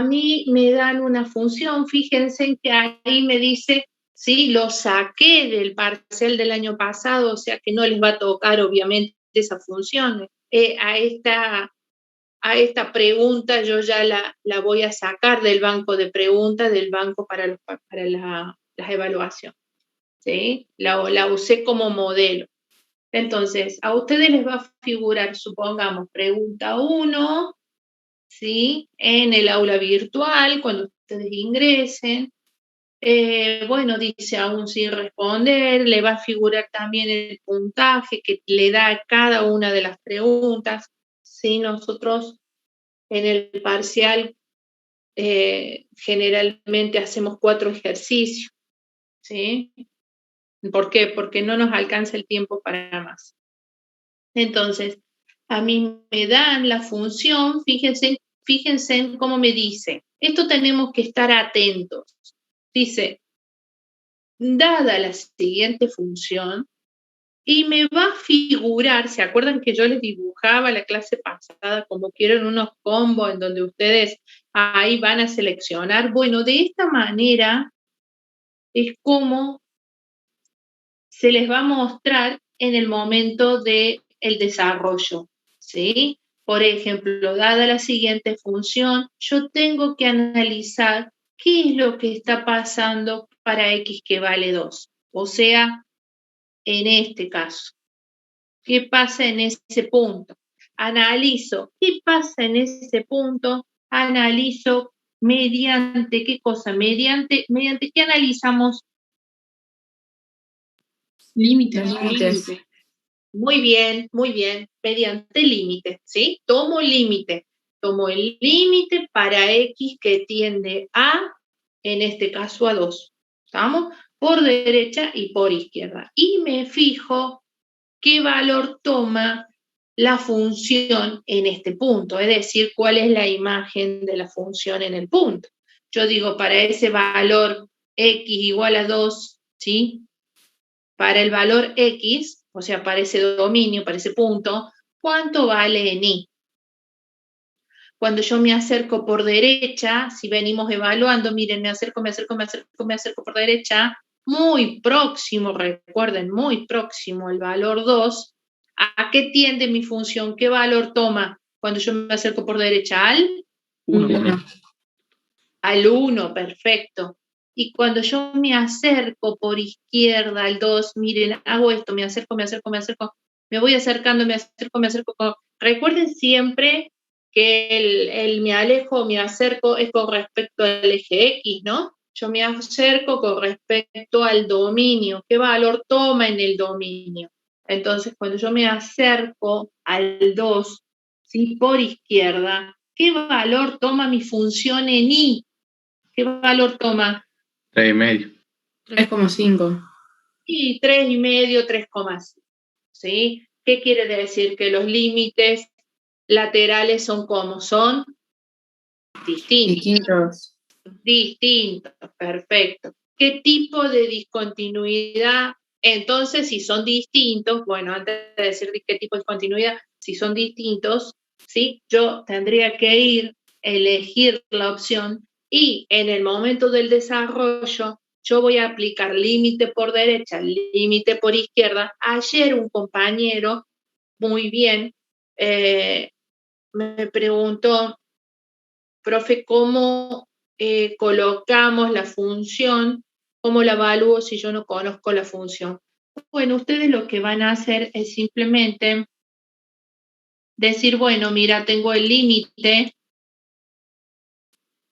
mí me dan una función, fíjense en que ahí me dice, sí, lo saqué del parcial del año pasado, o sea que no les va a tocar obviamente esa función. A esta pregunta yo ya la voy a sacar del banco de preguntas, del banco para las evaluaciones. ¿Sí? La usé como modelo. Entonces, a ustedes les va a figurar, supongamos, pregunta 1, ¿sí? En el aula virtual, cuando ustedes ingresen. Bueno, dice aún sin responder, le va a figurar también el puntaje que le da a cada una de las preguntas. ¿Sí? Nosotros en el parcial generalmente hacemos 4 ejercicios. ¿Sí? ¿Por qué? Porque no nos alcanza el tiempo para más. Entonces, a mí me dan la función, fíjense en cómo me dice. Esto tenemos que estar atentos. Dice, dada la siguiente función, y me va a figurar, ¿se acuerdan que yo les dibujaba la clase pasada como quieren unos combos en donde ustedes ahí van a seleccionar? Bueno, de esta manera es como se les va a mostrar en el momento del desarrollo, ¿sí? Por ejemplo, dada la siguiente función, yo tengo que analizar qué es lo que está pasando para x que vale 2. O sea, en este caso, ¿qué pasa en ese punto? Analizo, ¿qué pasa en ese punto? Analizo mediante qué cosa, mediante qué analizamos. Límites. Muy bien, mediante límites, ¿sí? Tomo límite. Tomo el límite para x que tiende a, en este caso, a 2. ¿Estamos? Por derecha y por izquierda. Y me fijo qué valor toma la función en este punto, es decir, cuál es la imagen de la función en el punto. Yo digo, para ese valor x igual a 2, ¿sí? Para el valor x, o sea, para ese dominio, para ese punto, ¿cuánto vale en y? Cuando yo me acerco por derecha, si venimos evaluando, miren, me acerco por derecha, muy próximo, recuerden, muy próximo el valor 2, ¿a qué tiende mi función? ¿Qué valor toma cuando yo me acerco por derecha? Al 1. Al 1, perfecto. Y cuando yo me acerco por izquierda al 2, miren, hago esto, me acerco, me voy acercando, me acerco. Recuerden siempre que el me alejo, me acerco es con respecto al eje X, ¿no? Yo me acerco con respecto al dominio. ¿Qué valor toma en el dominio? Entonces, cuando yo me acerco al 2, ¿sí? Por izquierda, ¿qué valor toma mi función en Y? ¿Qué valor toma? 3,5. 3,5. Y 3,5, 3,5. ¿Sí? ¿Qué quiere decir? Que los límites laterales son como son distintos, perfecto. ¿Qué tipo de discontinuidad? Entonces, si son distintos, bueno, antes de decir qué tipo de discontinuidad, si son distintos, ¿sí? Yo tendría que elegir la opción y en el momento del desarrollo yo voy a aplicar límite por derecha, límite por izquierda. Ayer un compañero, muy bien, me preguntó, profe, ¿cómo colocamos la función? ¿Cómo la evalúo si yo no conozco la función? Bueno, ustedes lo que van a hacer es simplemente decir, bueno, mira, tengo el límite,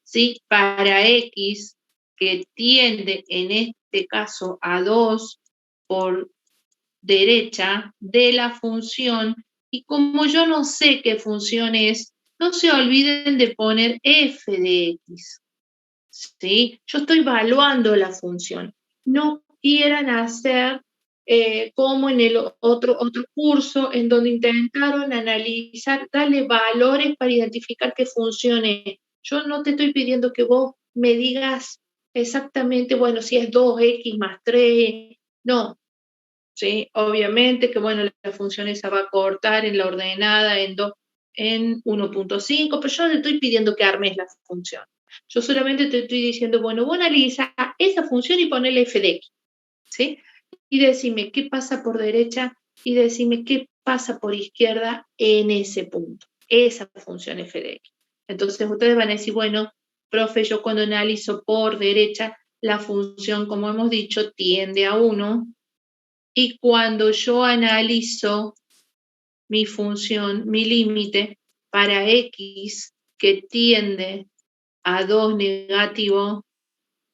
¿sí? Para x que tiende en este caso a 2 por derecha de la función, y como yo no sé qué función es, no se olviden de poner f de x. ¿Sí? Yo estoy evaluando la función. No quieran hacer como en el otro curso en donde intentaron analizar, darle valores para identificar qué función es. Yo no te estoy pidiendo que vos me digas exactamente, bueno, si es 2x más 3, no. ¿Sí? Obviamente que, bueno, la función esa va a cortar en la ordenada en 1.5, pero yo no te estoy pidiendo que armes la función. Yo solamente te estoy diciendo, bueno, vos analiza esa función y ponele f de x, ¿sí? Y decime qué pasa por derecha y decime qué pasa por izquierda en ese punto, esa función f de x. Entonces ustedes van a decir, bueno, profe, yo cuando analizo por derecha, la función, como hemos dicho, tiende a 1, y cuando yo analizo mi función, mi límite para x que tiende a 2 negativo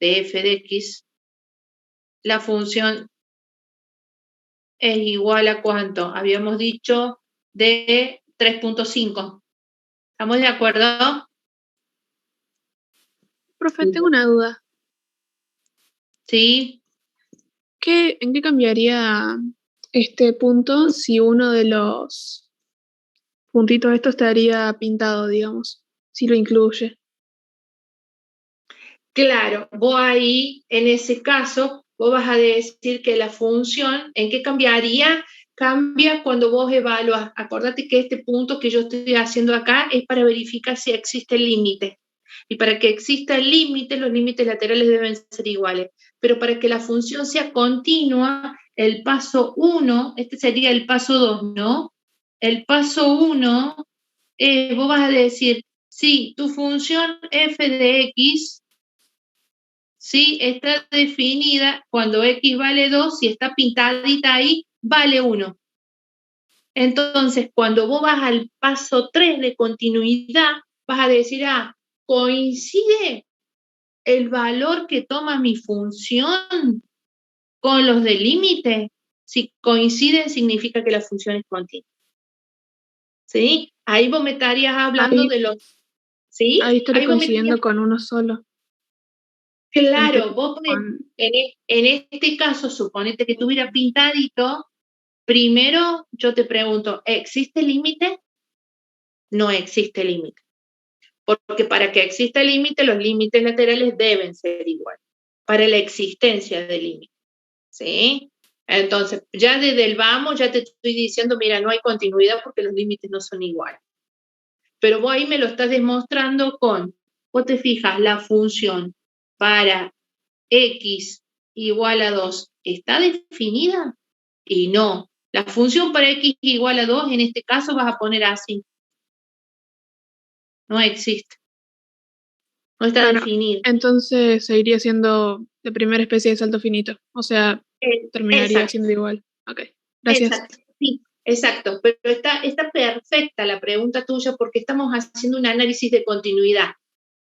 de f de x, la función es igual a ¿cuánto? Habíamos dicho de 3.5. ¿Estamos de acuerdo? Profe, tengo una duda. ¿Sí? ¿En qué cambiaría este punto si uno de los puntitos estos estaría pintado, digamos? Si lo incluye. Claro, vos ahí, en ese caso, vos vas a decir que la función, ¿en qué cambiaría? Cambia cuando vos evalúas. Acordate que este punto que yo estoy haciendo acá es para verificar si existe el límite. Y para que exista el límite, los límites laterales deben ser iguales. Pero para que la función sea continua, el paso 1, este sería el paso 2, ¿no? El paso 1, vos vas a decir, sí, tu función f de x, ¿sí? Está definida cuando x vale 2, si está pintadita ahí, vale 1. Entonces, cuando vos vas al paso 3 de continuidad, vas a decir, coincide el valor que toma mi función con los del límite. Si coinciden, significa que la función es continua. ¿Sí? Ahí vos me estarías hablando de los... ¿Sí? Ahí estaría vos coincidiendo con uno solo. Claro, vos en este caso, suponete que tuviera pintadito, primero yo te pregunto, ¿existe límite? No existe límite. Porque para que exista límite, los límites laterales deben ser iguales, para la existencia del límite. ¿Sí? Entonces, ya desde el vamos, ya te estoy diciendo, mira, no hay continuidad porque los límites no son iguales. Pero vos ahí me lo estás demostrando con, vos te fijas, la función para x igual a 2 está definida, y no. La función para x igual a 2, en este caso vas a poner así. No existe. No está definida. Entonces seguiría siendo de primera especie de salto finito. O sea, terminaría siendo igual. Ok, gracias. Exacto, sí, exacto. Pero está perfecta la pregunta tuya porque estamos haciendo un análisis de continuidad.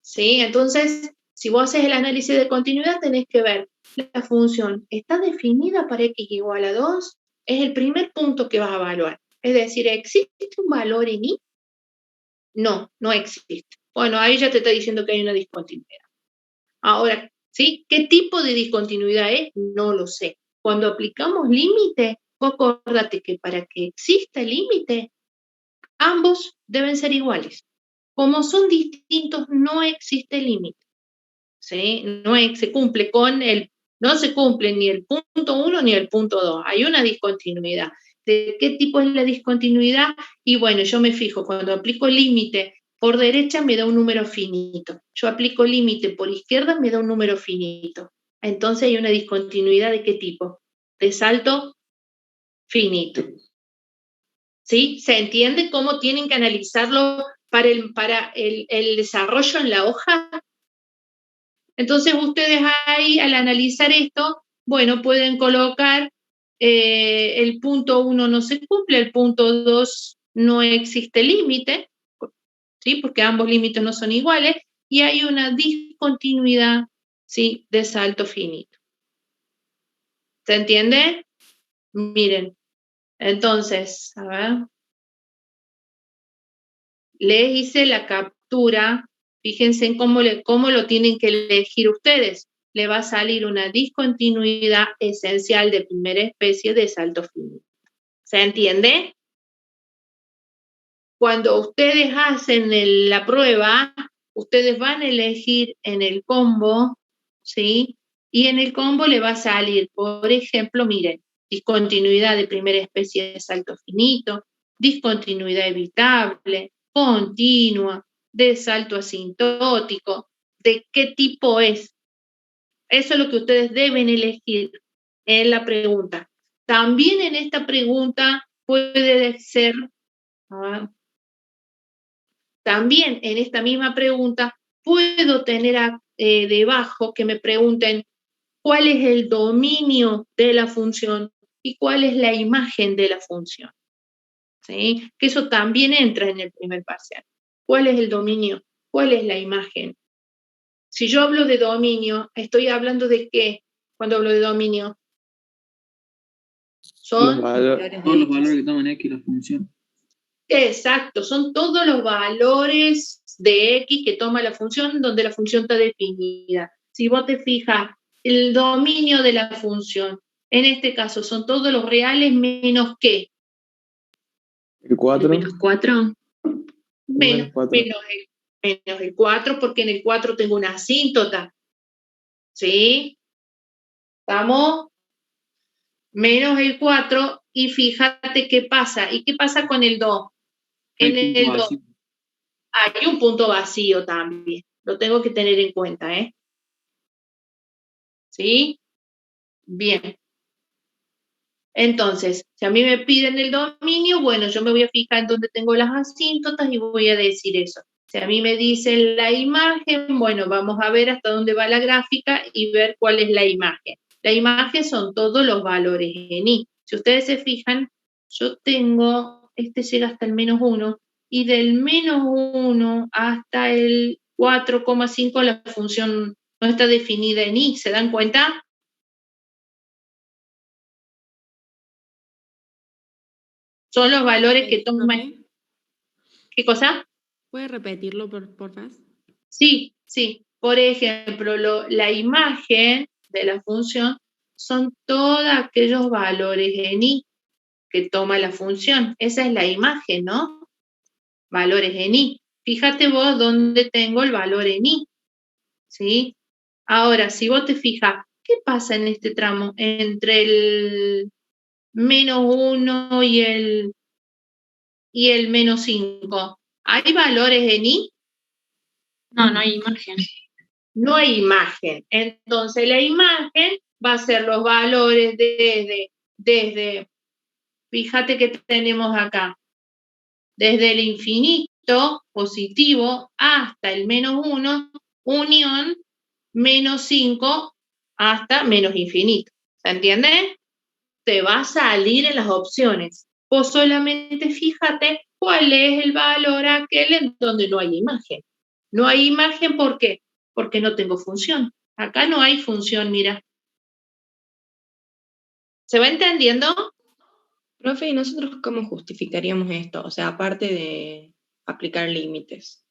¿Sí? Entonces, si vos haces el análisis de continuidad, tenés que ver la función. ¿Está definida para x igual a 2? Es el primer punto que vas a evaluar. Es decir, ¿existe un valor en y? No, no existe. Bueno, ahí ya te está diciendo que hay una discontinuidad. Ahora, ¿sí? ¿Qué tipo de discontinuidad es? No lo sé. Cuando aplicamos límite, vos acordate que para que exista límite, ambos deben ser iguales. Como son distintos, no existe límite. ¿Sí? Se cumple no se cumple ni el punto 1 ni el punto 2. Hay una discontinuidad. ¿De qué tipo es la discontinuidad? Y bueno, yo me fijo, cuando aplico límite por derecha me da un número finito. Yo aplico límite por izquierda, me da un número finito. Entonces hay una discontinuidad ¿de qué tipo? De salto finito. ¿Sí? ¿Se entiende cómo tienen que analizarlo para el desarrollo en la hoja? Entonces ustedes ahí, al analizar esto, bueno, pueden colocar el punto 1 no se cumple, el punto 2 no existe límite, ¿sí? Porque ambos límites no son iguales, y hay una discontinuidad, ¿sí? De salto finito. ¿Se entiende? Miren, entonces, a ver, les hice la captura. Fíjense en cómo lo tienen que elegir ustedes. Le va a salir una discontinuidad esencial de primera especie de salto finito. ¿Se entiende? Cuando ustedes hacen la prueba, ustedes van a elegir en el combo, ¿sí? Y en el combo le va a salir, por ejemplo, miren, discontinuidad de primera especie de salto finito, discontinuidad evitable, continua, de salto asintótico, de qué tipo es. Eso es lo que ustedes deben elegir en la pregunta. También en esta pregunta puede ser, también en esta misma pregunta puedo tener debajo que me pregunten cuál es el dominio de la función y cuál es la imagen de la función. ¿Sí? Que eso también entra en el primer parcial. ¿Cuál es el dominio? ¿Cuál es la imagen? Si yo hablo de dominio, ¿estoy hablando de qué cuando hablo de dominio? Son todos los valores que toman X la función. Exacto, son todos los valores de X que toma la función donde la función está definida. Si vos te fijas, el dominio de la función, en este caso, son todos los reales menos ¿qué? El 4. ¿Menos 4? Menos, -4. menos el 4, porque en el 4 tengo una asíntota. ¿Sí? ¿Estamos? Menos el 4, y fíjate qué pasa. ¿Y qué pasa con el 2? En el 2 hay un punto vacío también. Lo tengo que tener en cuenta, ¿eh? ¿Sí? Bien. Entonces, si a mí me piden el dominio, bueno, yo me voy a fijar en dónde tengo las asíntotas y voy a decir eso. Si a mí me dicen la imagen, bueno, vamos a ver hasta dónde va la gráfica y ver cuál es la imagen. La imagen son todos los valores en I. Si ustedes se fijan, yo tengo, este llega hasta el -1, y del -1 hasta el 4,5 la función no está definida en I. ¿Se dan cuenta? Son los valores que toman. ¿Qué cosa? ¿Puede repetirlo, por favor? Sí. Por ejemplo, la imagen de la función son todos aquellos valores en I que toma la función. Esa es la imagen, ¿no? Valores en I. Fíjate vos dónde tengo el valor en I. ¿Sí? Ahora, si vos te fijas, ¿qué pasa en este tramo entre el -1 y el -5? ¿Hay valores en I? No, no hay imagen. No hay imagen. Entonces la imagen va a ser los valores desde, fíjate que tenemos acá, desde el infinito positivo hasta el -1, unión -5 hasta menos infinito. ¿Se entiende? Te va a salir en las opciones. Vos solamente fíjate cuál es el valor aquel en donde no hay imagen. No hay imagen, ¿por qué? Porque no tengo función. Acá no hay función, mira. ¿Se va entendiendo? Profe, ¿y nosotros cómo justificaríamos esto? O sea, aparte de aplicar límites.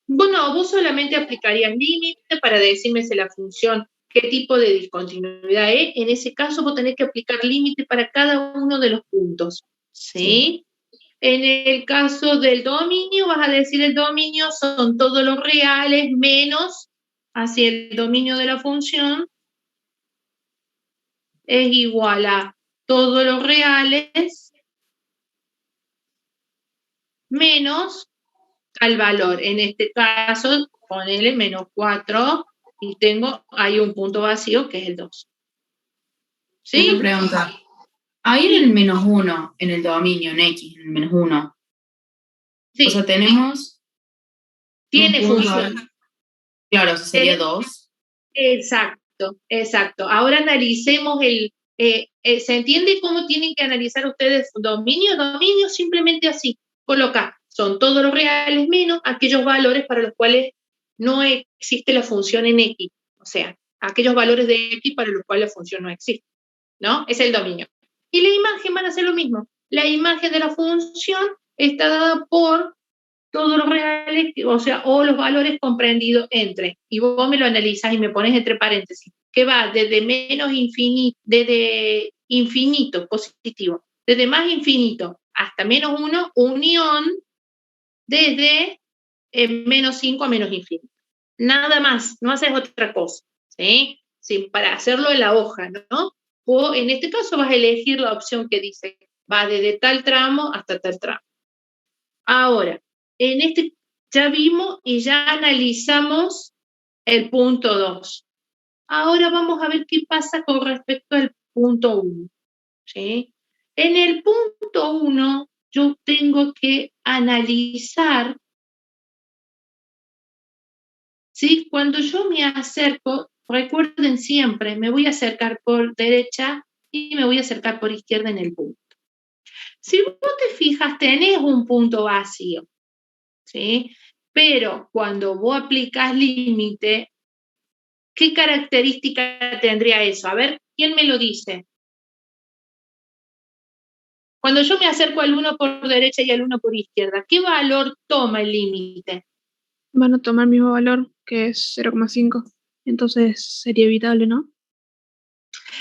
Bueno, vos solamente aplicarías límite para decirme si la función, qué tipo de discontinuidad es. En ese caso, vos tenés que aplicar límite para cada uno de los puntos. ¿Sí? En el caso del dominio, vas a decir el dominio son todos los reales menos hacia el dominio de la función es igual a todos los reales menos al valor. En este caso, ponele -4 y hay un punto vacío que es el 2. ¿Sí? Una pregunta. Ahí en el -1, en el dominio, en X, en el -1. Sí. O sea, tenemos. Tiene función. Claro, sería 2. Exacto. Ahora analicemos ¿se entiende cómo tienen que analizar ustedes dominio? Dominio simplemente así. Coloca, son todos los reales menos aquellos valores para los cuales no existe la función en X. O sea, aquellos valores de X para los cuales la función no existe. ¿No? Es el dominio. Y la imagen van a hacer lo mismo. La imagen de la función está dada por todos los reales, o sea, o los valores comprendidos entre, y vos me lo analizás y me pones entre paréntesis, que va desde desde infinito positivo, desde más infinito hasta -1, unión desde -5 a menos infinito. Nada más, no haces otra cosa, ¿sí? Sí, para hacerlo en la hoja, ¿no? O en este caso vas a elegir la opción que dice, va desde tal tramo hasta tal tramo. Ahora, ya vimos y ya analizamos el punto 2. Ahora vamos a ver qué pasa con respecto al punto 1. ¿Sí? En el punto 1 yo tengo que analizar, ¿sí? Cuando yo me acerco, recuerden siempre, me voy a acercar por derecha y me voy a acercar por izquierda en el punto. Si vos te fijas, tenés un punto vacío, ¿sí? Pero cuando vos aplicás límite, ¿qué característica tendría eso? A ver, ¿quién me lo dice? Cuando yo me acerco al 1 por derecha y al 1 por izquierda, ¿qué valor toma el límite? Van a tomar el mismo valor, que es 0,5. Entonces sería evitable, ¿no?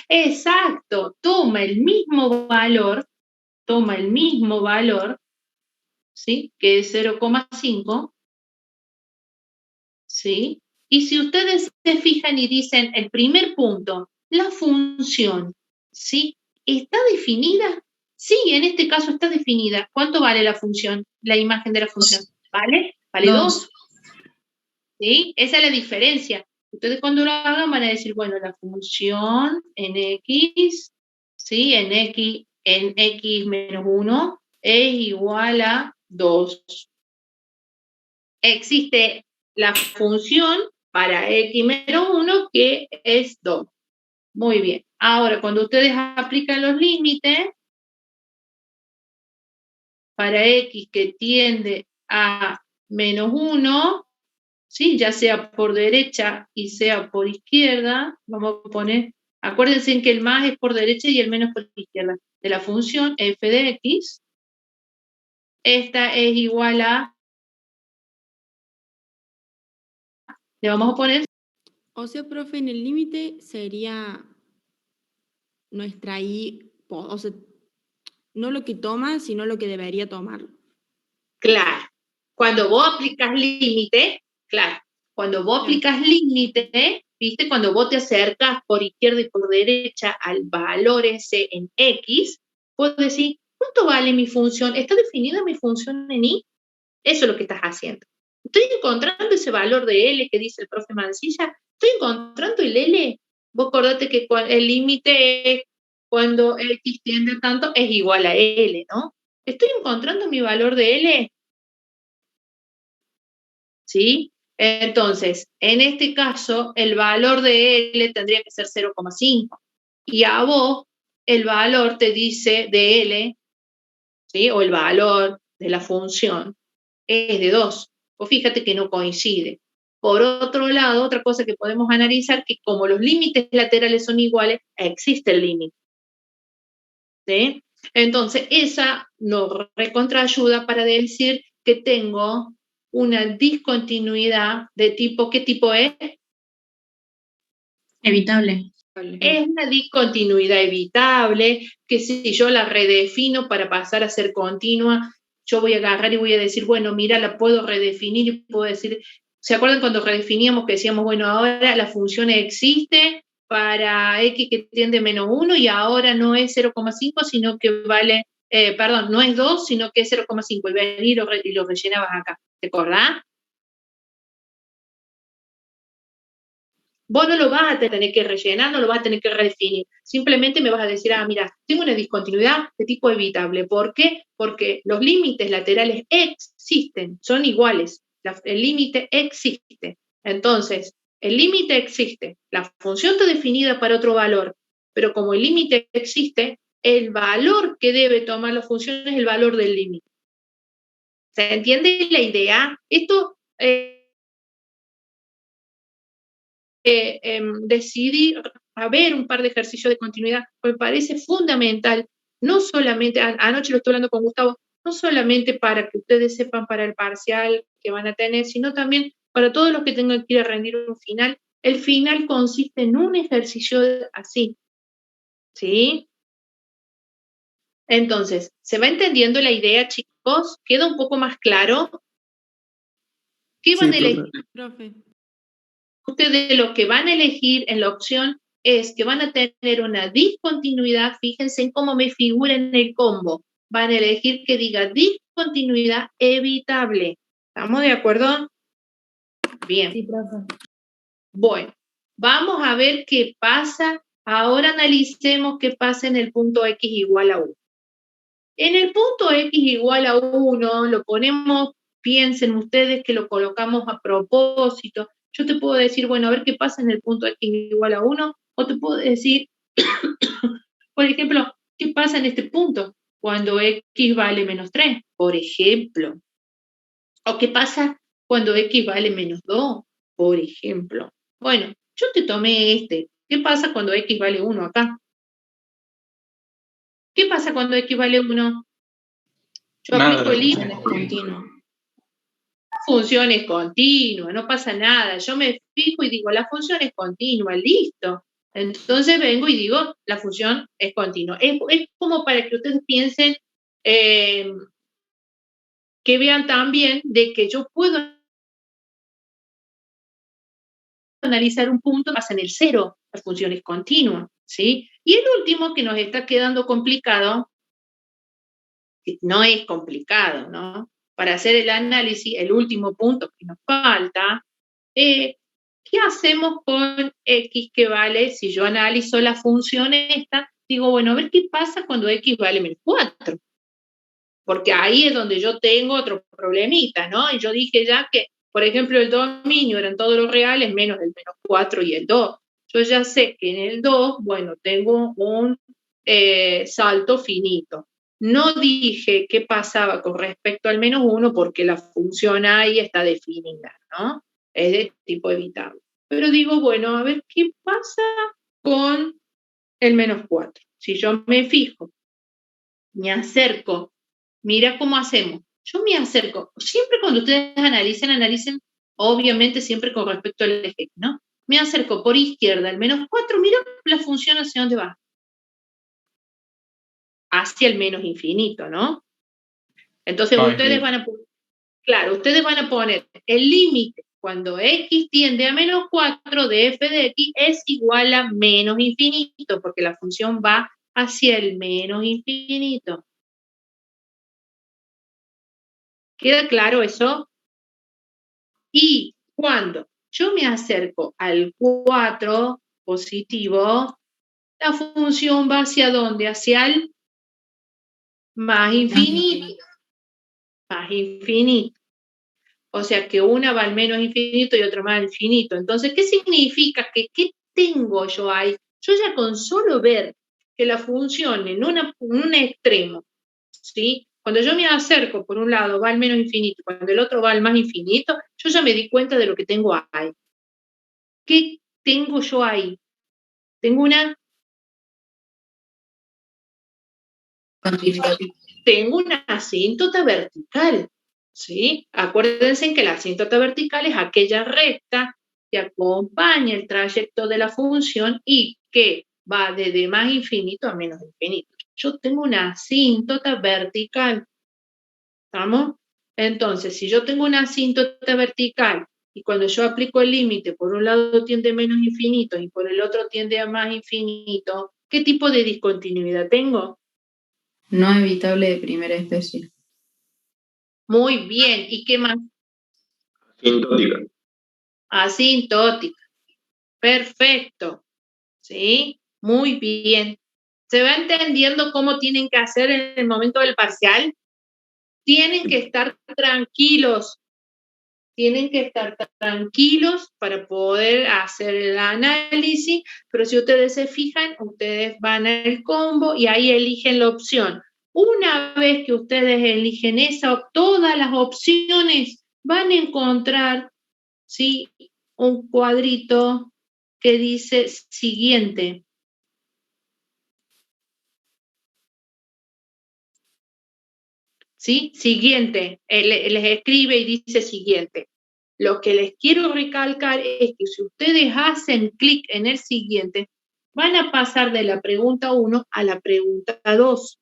Exacto, toma el mismo valor, ¿sí? Que es 0,5, ¿sí? Y si ustedes se fijan y dicen el primer punto, la función, ¿sí? ¿Está definida? Sí, en este caso está definida. ¿Cuánto vale la función? La imagen de la función. ¿Vale? Vale 2. ¿Sí? Esa es la diferencia. Ustedes cuando lo hagan van a decir, bueno, la función en x, ¿sí? En x menos 1 es igual a 2. Existe la función para x menos 1 que es 2. Muy bien. Ahora, cuando ustedes aplican los límites, para x que tiende a menos 1, ¿sí? Ya sea por derecha y sea por izquierda, vamos a poner, acuérdense que el más es por derecha y el menos por izquierda, de la función f de x, esta es igual a, le vamos a poner, O sea, profe, en el límite sería nuestra I, o sea, no lo que toma, sino lo que debería tomar. claro, cuando vos aplicas límite, claro, cuando vos aplicas límite, ¿viste? Cuando vos te acercas por izquierda y por derecha al valor ese en x, vos decís, ¿cuánto vale mi función? ¿Está definida mi función en y? Eso es lo que estás haciendo. Estoy encontrando ese valor de L que dice el profe Mancilla, estoy encontrando el L. Vos acordate que el límite es cuando x tiende a tanto es igual a L, ¿no? Estoy encontrando mi valor de L, ¿sí? Entonces, en este caso, el valor de L tendría que ser 0,5. Y a vos, el valor te dice de L, ¿sí? O el valor de la función es de 2. O fíjate que no coincide. Por otro lado, otra cosa que podemos analizar, que como los límites laterales son iguales, existe el límite. ¿Sí? Entonces, esa nos recontraayuda para decir que tengo una discontinuidad de tipo, ¿qué tipo es? Evitable. Es una discontinuidad evitable, que si yo la redefino para pasar a ser continua, yo voy a agarrar y voy a decir, bueno, mira, la puedo redefinir y puedo decir, ¿se acuerdan cuando redefiníamos que decíamos, bueno, ahora la función existe para x que tiende a menos 1 y ahora no es 0,5, sino que vale, perdón, no es 2, sino que es 0,5 y venir y lo rellenabas acá, ¿te acordás? Vos no lo vas a tener que rellenar, no lo vas a tener que redefinir. Simplemente me vas a decir, mira, tengo una discontinuidad de tipo evitable. ¿Por qué? Porque los límites laterales existen, son iguales. El límite existe. Entonces, el límite existe. La función está definida para otro valor, pero como el límite existe, el valor que debe tomar la función es el valor del límite. ¿Se entiende la idea? Esto... decidí a ver un par de ejercicios de continuidad, me parece fundamental, no solamente, anoche lo estoy hablando con Gustavo, no solamente para que ustedes sepan para el parcial que van a tener, sino también para todos los que tengan que ir a rendir un final. El final consiste en un ejercicio así, ¿sí? Entonces, ¿se va entendiendo la idea, chicos? ¿Queda un poco más claro? ¿Qué van a elegir? Profe. Ustedes lo que van a elegir en la opción es que van a tener una discontinuidad, fíjense en cómo me figura en el combo, van a elegir que diga discontinuidad evitable. ¿Estamos de acuerdo? Bien. Sí, profe. Bueno, vamos a ver qué pasa. Ahora analicemos qué pasa en el punto X igual a 1. En el punto X igual a 1, lo ponemos, piensen ustedes que lo colocamos a propósito. Yo te puedo decir, bueno, a ver qué pasa en el punto X igual a 1, o te puedo decir, por ejemplo, ¿qué pasa en este punto? Cuando X vale menos 3, por ejemplo. ¿O qué pasa cuando X vale menos 2, por ejemplo? Bueno, yo te tomé este. ¿Qué pasa cuando X vale 1 acá? ¿Qué pasa cuando X vale 1? Yo aplico el límite. Es continuo. La función es continua, no pasa nada. Yo me fijo y digo, la función es continua, listo. Entonces vengo y digo, la función es continua. Es como para que ustedes piensen, que vean también de que yo puedo analizar un punto más en el cero, la función es continua, ¿sí? Y el último que nos está quedando complicado, no es complicado, ¿no? Para hacer el análisis, el último punto que nos falta, ¿qué hacemos con X que vale? Si yo analizo la función esta, digo, bueno, a ver qué pasa cuando X vale menos 4. Porque ahí es donde yo tengo otro problemita, ¿no? Y yo dije ya que, por ejemplo, el dominio eran todos los reales menos el menos 4 y el 2. Yo ya sé que en el 2, bueno, tengo un salto finito. No dije qué pasaba con respecto al menos 1 porque la función ahí está definida, ¿no? Es de tipo evitable. Pero digo, bueno, a ver qué pasa con el menos 4. Si yo me fijo, me acerco, mira cómo hacemos. Yo me acerco. Siempre cuando ustedes analicen obviamente siempre con respecto al eje, ¿no? Me acerco por izquierda, el menos 4, mira la función hacia dónde va. Hacia el menos infinito, ¿no? Entonces ustedes van a poner, claro, ustedes van a poner el límite cuando X tiende a menos 4 de f de X es igual a menos infinito, porque la función va hacia el menos infinito. ¿Queda claro eso? Y cuando yo me acerco al 4 positivo, la función va hacia dónde? Hacia el más infinito. Más infinito. O sea que una va al menos infinito y otra más al infinito. Entonces, ¿qué significa? ¿Qué tengo yo ahí? Yo ya con solo ver que la función en un extremo, ¿sí? Cuando yo me acerco, por un lado va al menos infinito, cuando el otro va al más infinito, yo ya me di cuenta de lo que tengo ahí. ¿Qué tengo yo ahí? Tengo una asíntota vertical, ¿sí? Acuérdense que la asíntota vertical es aquella recta que acompaña el trayecto de la función y que va desde más infinito a menos infinito. Yo tengo una asíntota vertical, ¿estamos? Entonces, si yo tengo una asíntota vertical y cuando yo aplico el límite, por un lado tiende a menos infinito y por el otro tiende a más infinito, ¿qué tipo de discontinuidad tengo? No evitable de primera especie. Muy bien. ¿Y qué más? Asintótica. Asintótica. Perfecto. ¿Sí? Muy bien. ¿Se va entendiendo cómo tienen que hacer en el momento del parcial? Tienen que estar tranquilos. Tienen que estar tranquilos para poder hacer el análisis, pero si ustedes se fijan, ustedes van al combo y ahí eligen la opción. Una vez que ustedes eligen todas las opciones, van a encontrar, ¿sí?, un cuadrito que dice siguiente. ¿Sí? Siguiente. Les escribe y dice siguiente. Lo que les quiero recalcar es que si ustedes hacen clic en el siguiente, van a pasar de la pregunta 1 a la pregunta 2.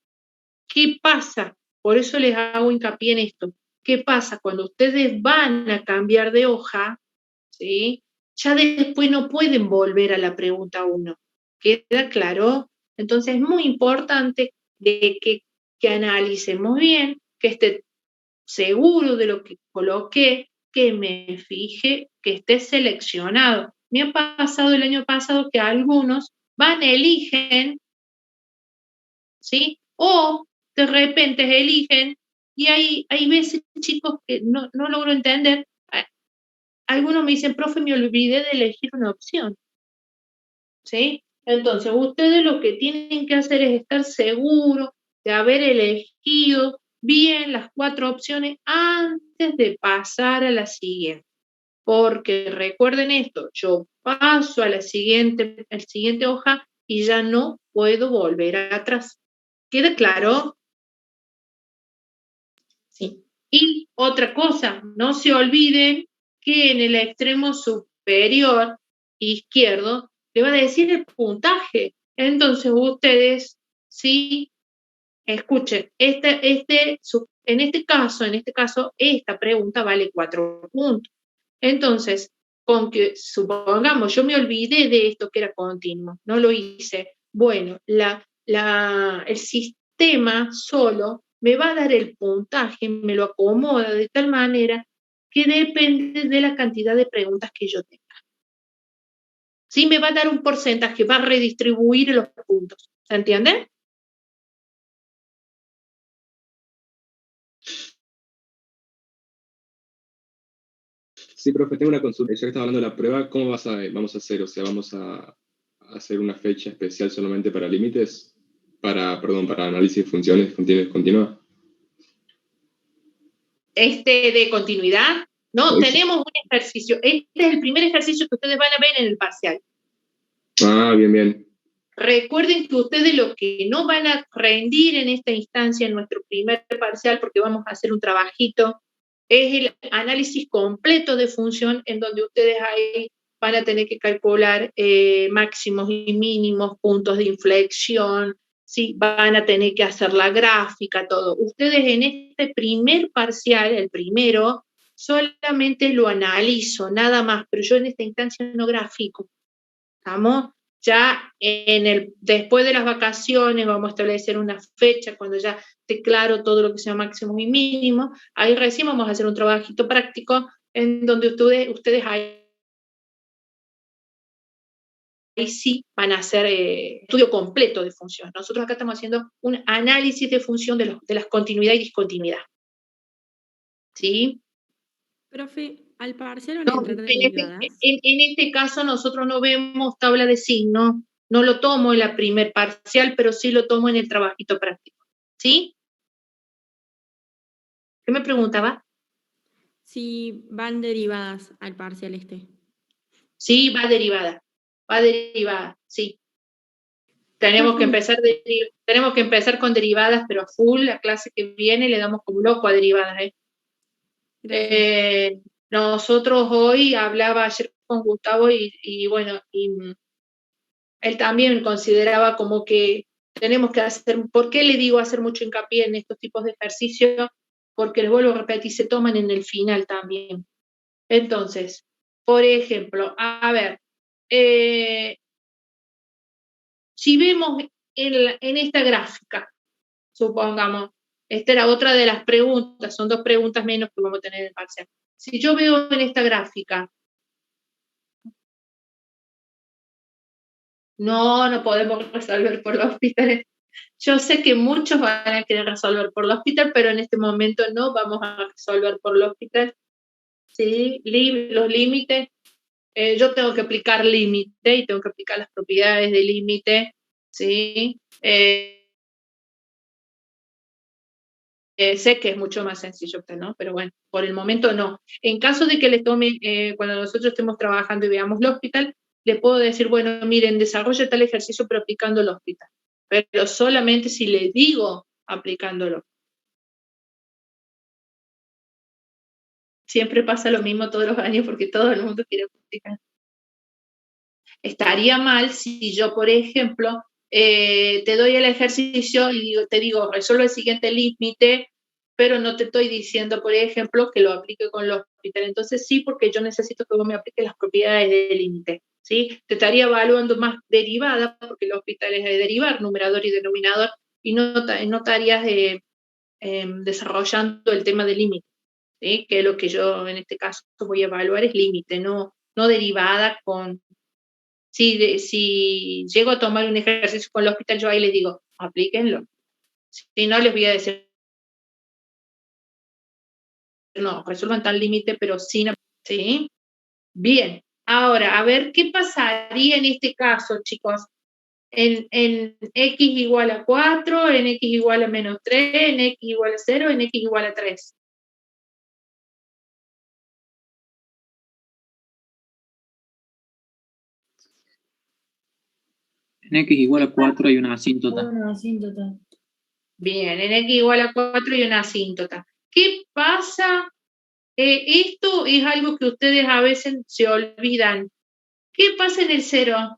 ¿Qué pasa? Por eso les hago hincapié en esto. ¿Qué pasa? Cuando ustedes van a cambiar de hoja, ¿sí?, ya después no pueden volver a la pregunta 1. ¿Queda claro? Entonces es muy importante de que analicemos bien, que esté seguro de lo que coloqué, que me fije que esté seleccionado. me ha pasado el año pasado que algunos van, eligen, ¿sí? O de repente eligen, y hay veces, chicos, que no logro entender. Algunos me dicen, profe, me olvidé de elegir una opción, ¿sí? Entonces, ustedes lo que tienen que hacer es estar seguros de haber elegido bien las 4 opciones antes de pasar a la siguiente. Porque recuerden esto, yo paso a la siguiente hoja y ya no puedo volver atrás. ¿Queda claro? Sí. Y otra cosa, no se olviden que en el extremo superior izquierdo le va a decir el puntaje. Entonces ustedes, sí, escuchen, en este caso, esta pregunta vale 4 puntos. Entonces, con que supongamos, yo me olvidé de esto que era continuo, no lo hice. Bueno, el sistema solo me va a dar el puntaje, me lo acomoda de tal manera que depende de la cantidad de preguntas que yo tenga. Sí, me va a dar un porcentaje, va a redistribuir los puntos. ¿Se entiende? Sí, profe, tengo una consulta. Ya que estamos hablando de la prueba, ¿cómo vamos a hacer? O sea, ¿vamos a hacer una fecha especial solamente para límites? Para análisis de funciones continuas. De continuidad. No, Sí. tenemos un ejercicio. Este es el primer ejercicio que ustedes van a ver en el parcial. Ah, bien. Recuerden que ustedes lo que no van a rendir en esta instancia, en nuestro primer parcial, porque vamos a hacer un trabajito, es el análisis completo de función, en donde ustedes ahí van a tener que calcular máximos y mínimos, puntos de inflexión, ¿sí? Van a tener que hacer la gráfica, todo. Ustedes en este primer parcial, el primero, solamente lo analizo, nada más, pero yo en esta instancia no grafico. ¿Estamos? Ya después de las vacaciones vamos a establecer una fecha cuando ya esté claro todo lo que sea máximo y mínimo. Ahí recién vamos a hacer un trabajito práctico en donde ustedes ahí sí van a hacer estudio completo de función. Nosotros acá estamos haciendo un análisis de función de las continuidad y discontinuidad. ¿Sí? Profe, al parcial van a No, entrar en derivadas. este caso nosotros no vemos tabla de signos, no lo tomo en la primer parcial, pero sí lo tomo en el trabajito práctico. ¿Sí? ¿Qué me preguntaba? Si van derivadas al parcial Sí, va derivada, sí. Tenemos que empezar con derivadas, pero a full, la clase que viene le damos como loco a derivadas. Nosotros hoy hablaba ayer con Gustavo y bueno, y él también consideraba como que tenemos que hacer, ¿por qué le digo hacer mucho hincapié en estos tipos de ejercicios? Porque les vuelvo a repetir, se toman en el final también. Entonces, por ejemplo, a ver, si vemos en esta gráfica, supongamos, esta era otra de las preguntas, son 2 preguntas menos que vamos a tener en el parcial. Si yo veo en esta gráfica, no podemos resolver por los hospitales. Yo sé que muchos van a querer resolver por el hospital, pero en este momento no vamos a resolver por el hospital. ¿Sí? Los límites. Yo tengo que aplicar límite y tengo que aplicar las propiedades de límite. ¿Sí? Sé que es mucho más sencillo, ¿no? Pero bueno, por el momento no. En caso de que les tome, cuando nosotros estemos trabajando y veamos el hospital, le puedo decir, bueno, miren, desarrolle tal ejercicio pero aplicando el hospital. Pero solamente si le digo aplicándolo. Siempre pasa lo mismo todos los años porque todo el mundo quiere practicar. Estaría mal si yo, por ejemplo, te doy el ejercicio y te digo, resuelve el siguiente límite, pero no te estoy diciendo, por ejemplo, que lo aplique con los hospitales. Entonces sí, porque yo necesito que vos me apliques las propiedades del límite. ¿Sí? Te estaría evaluando más derivada, porque los hospitales es de derivar, numerador y denominador, y no estarías desarrollando el tema del límite. ¿Sí? Que lo que yo en este caso voy a evaluar es límite, no no derivada con... Si llego a tomar un ejercicio con el hospital, yo ahí les digo, aplíquenlo. Si no, les voy a decir, no, resuelvan tal límite, pero sin... ¿Sí? Bien. Ahora, a ver, ¿qué pasaría en este caso, chicos? En x igual a 4, en x igual a menos 3, en x igual a 0, en x igual a 3. En x igual a 4 hay una asíntota. Una asíntota. Bien, en x igual a 4 y una asíntota. ¿Qué pasa? Esto es algo que ustedes a veces se olvidan. ¿Qué pasa en el 0?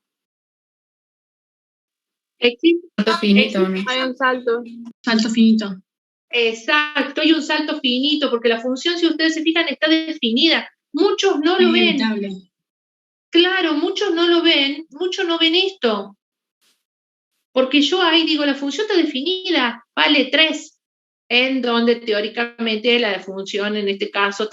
Salto finito, ¿no? Hay un salto. Salto finito. Exacto, hay un salto finito, porque la función, si ustedes se fijan, está definida. Muchos no lo ven. Inevitable. Claro, muchos no lo ven, muchos no ven esto. Porque yo ahí digo, la función está definida, vale 3, en donde teóricamente la función en este caso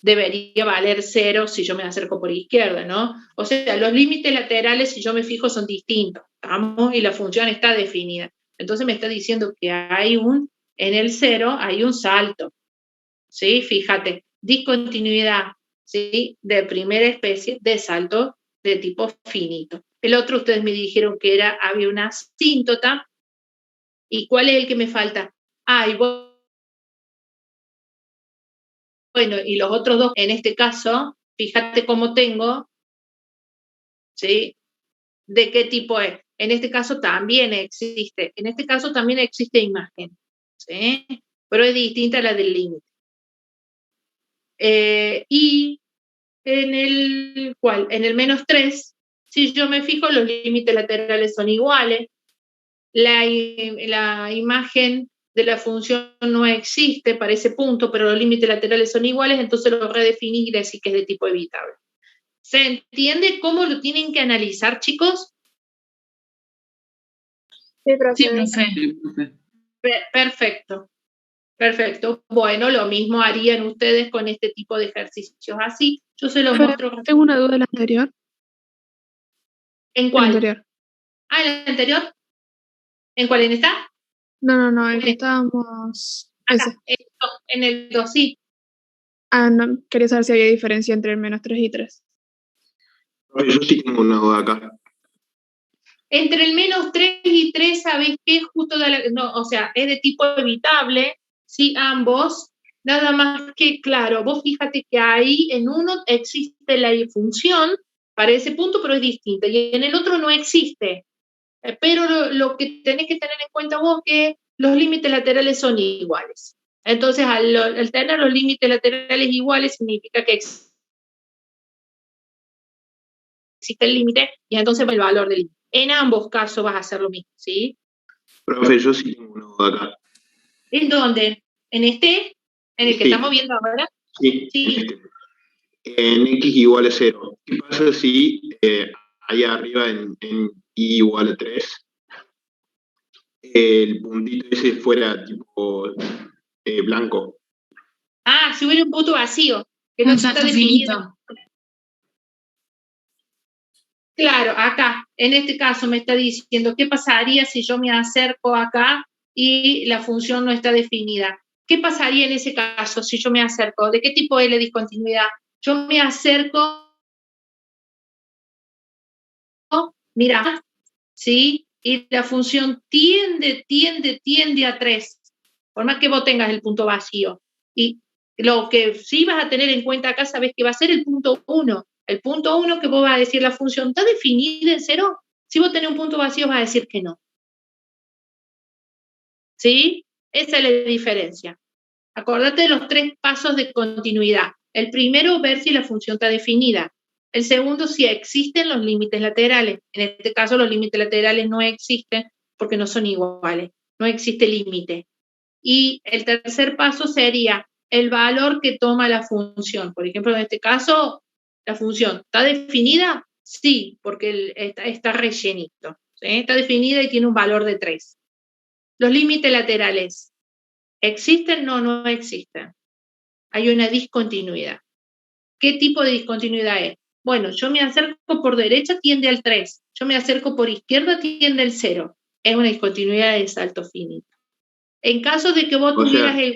debería valer 0 si yo me acerco por izquierda, ¿no? O sea, los límites laterales, si yo me fijo, son distintos, ¿estamos? Y la función está definida. Entonces me está diciendo que en el 0 hay un salto, ¿sí? Fíjate, discontinuidad, ¿sí? De primera especie de salto de tipo finito. El otro, ustedes me dijeron que había una asíntota. ¿Y cuál es el que me falta? Y bueno, y los otros dos, en este caso, fíjate cómo tengo, ¿sí? ¿De qué tipo es? En este caso también existe imagen, ¿sí? Pero es distinta a la del límite. Y en el menos 3, si yo me fijo, los límites laterales son iguales, la imagen de la función no existe para ese punto, pero los límites laterales son iguales, entonces lo redefinís y decís que es de tipo evitable. ¿Se entiende cómo lo tienen que analizar, chicos? Sí, profe. Sí, profe. Sí, profe. Perfecto. Perfecto. Bueno, lo mismo harían ustedes con este tipo de ejercicios así. Yo se los muestro. Tengo una duda del anterior. ¿En El cuál? anterior. ¿El anterior? ¿En cuál? ¿En esta? No, en que estábamos. Ese. En el 2, sí. No, quería saber si había diferencia entre el menos 3 y 3. Oye, yo sí tengo una duda acá. Entre el menos 3 y 3, ¿sabés qué? Es de tipo evitable, sí, ambos. Nada más que, claro, vos fíjate que ahí en uno existe la función para ese punto, pero es distinta. Y en el otro no existe. Pero lo que tenés que tener en cuenta vos es que los límites laterales son iguales. Entonces, al tener los límites laterales iguales, significa que existe el límite y entonces el valor del límite. En ambos casos vas a hacer lo mismo, ¿sí? Profe, yo sí tengo una duda acá. ¿En dónde? ¿En este? ¿En el que Sí. estamos viendo ahora? Sí, Sí. en x igual a 0. ¿Qué pasa si allá arriba en y igual a 3, el puntito ese fuera tipo blanco? Si hubiera un punto vacío, que no Un está salto definido. finito. Claro, acá, en este caso me está diciendo, ¿qué pasaría si yo me acerco acá y la función no está definida? ¿Qué pasaría en ese caso si yo me acerco? ¿De qué tipo es la discontinuidad? Yo me acerco, mira, ¿sí? Y la función tiende a 3, por más que vos tengas el punto vacío. Y lo que sí vas a tener en cuenta acá, sabes que va a ser el punto 1. El punto 1 que vos vas a decir, la función está definida en 0. Si vos tenés un punto vacío, vas a decir que no. ¿Sí? Esa es la diferencia. Acordate de los 3 pasos de continuidad. El primero, ver si la función está definida. El segundo, si existen los límites laterales. En este caso, los límites laterales no existen porque no son iguales. No existe límite. Y el tercer paso sería el valor que toma la función. Por ejemplo, en este caso, la función ¿está definida? Sí, porque está rellenito. ¿Sí? Está definida y tiene un valor de 3. Los límites laterales, ¿existen? No existen. Hay una discontinuidad. ¿Qué tipo de discontinuidad es? Bueno, yo me acerco por derecha, tiende al 3. Yo me acerco por izquierda, tiende al 0. Es una discontinuidad de salto finito. En caso de que vos tuvieras el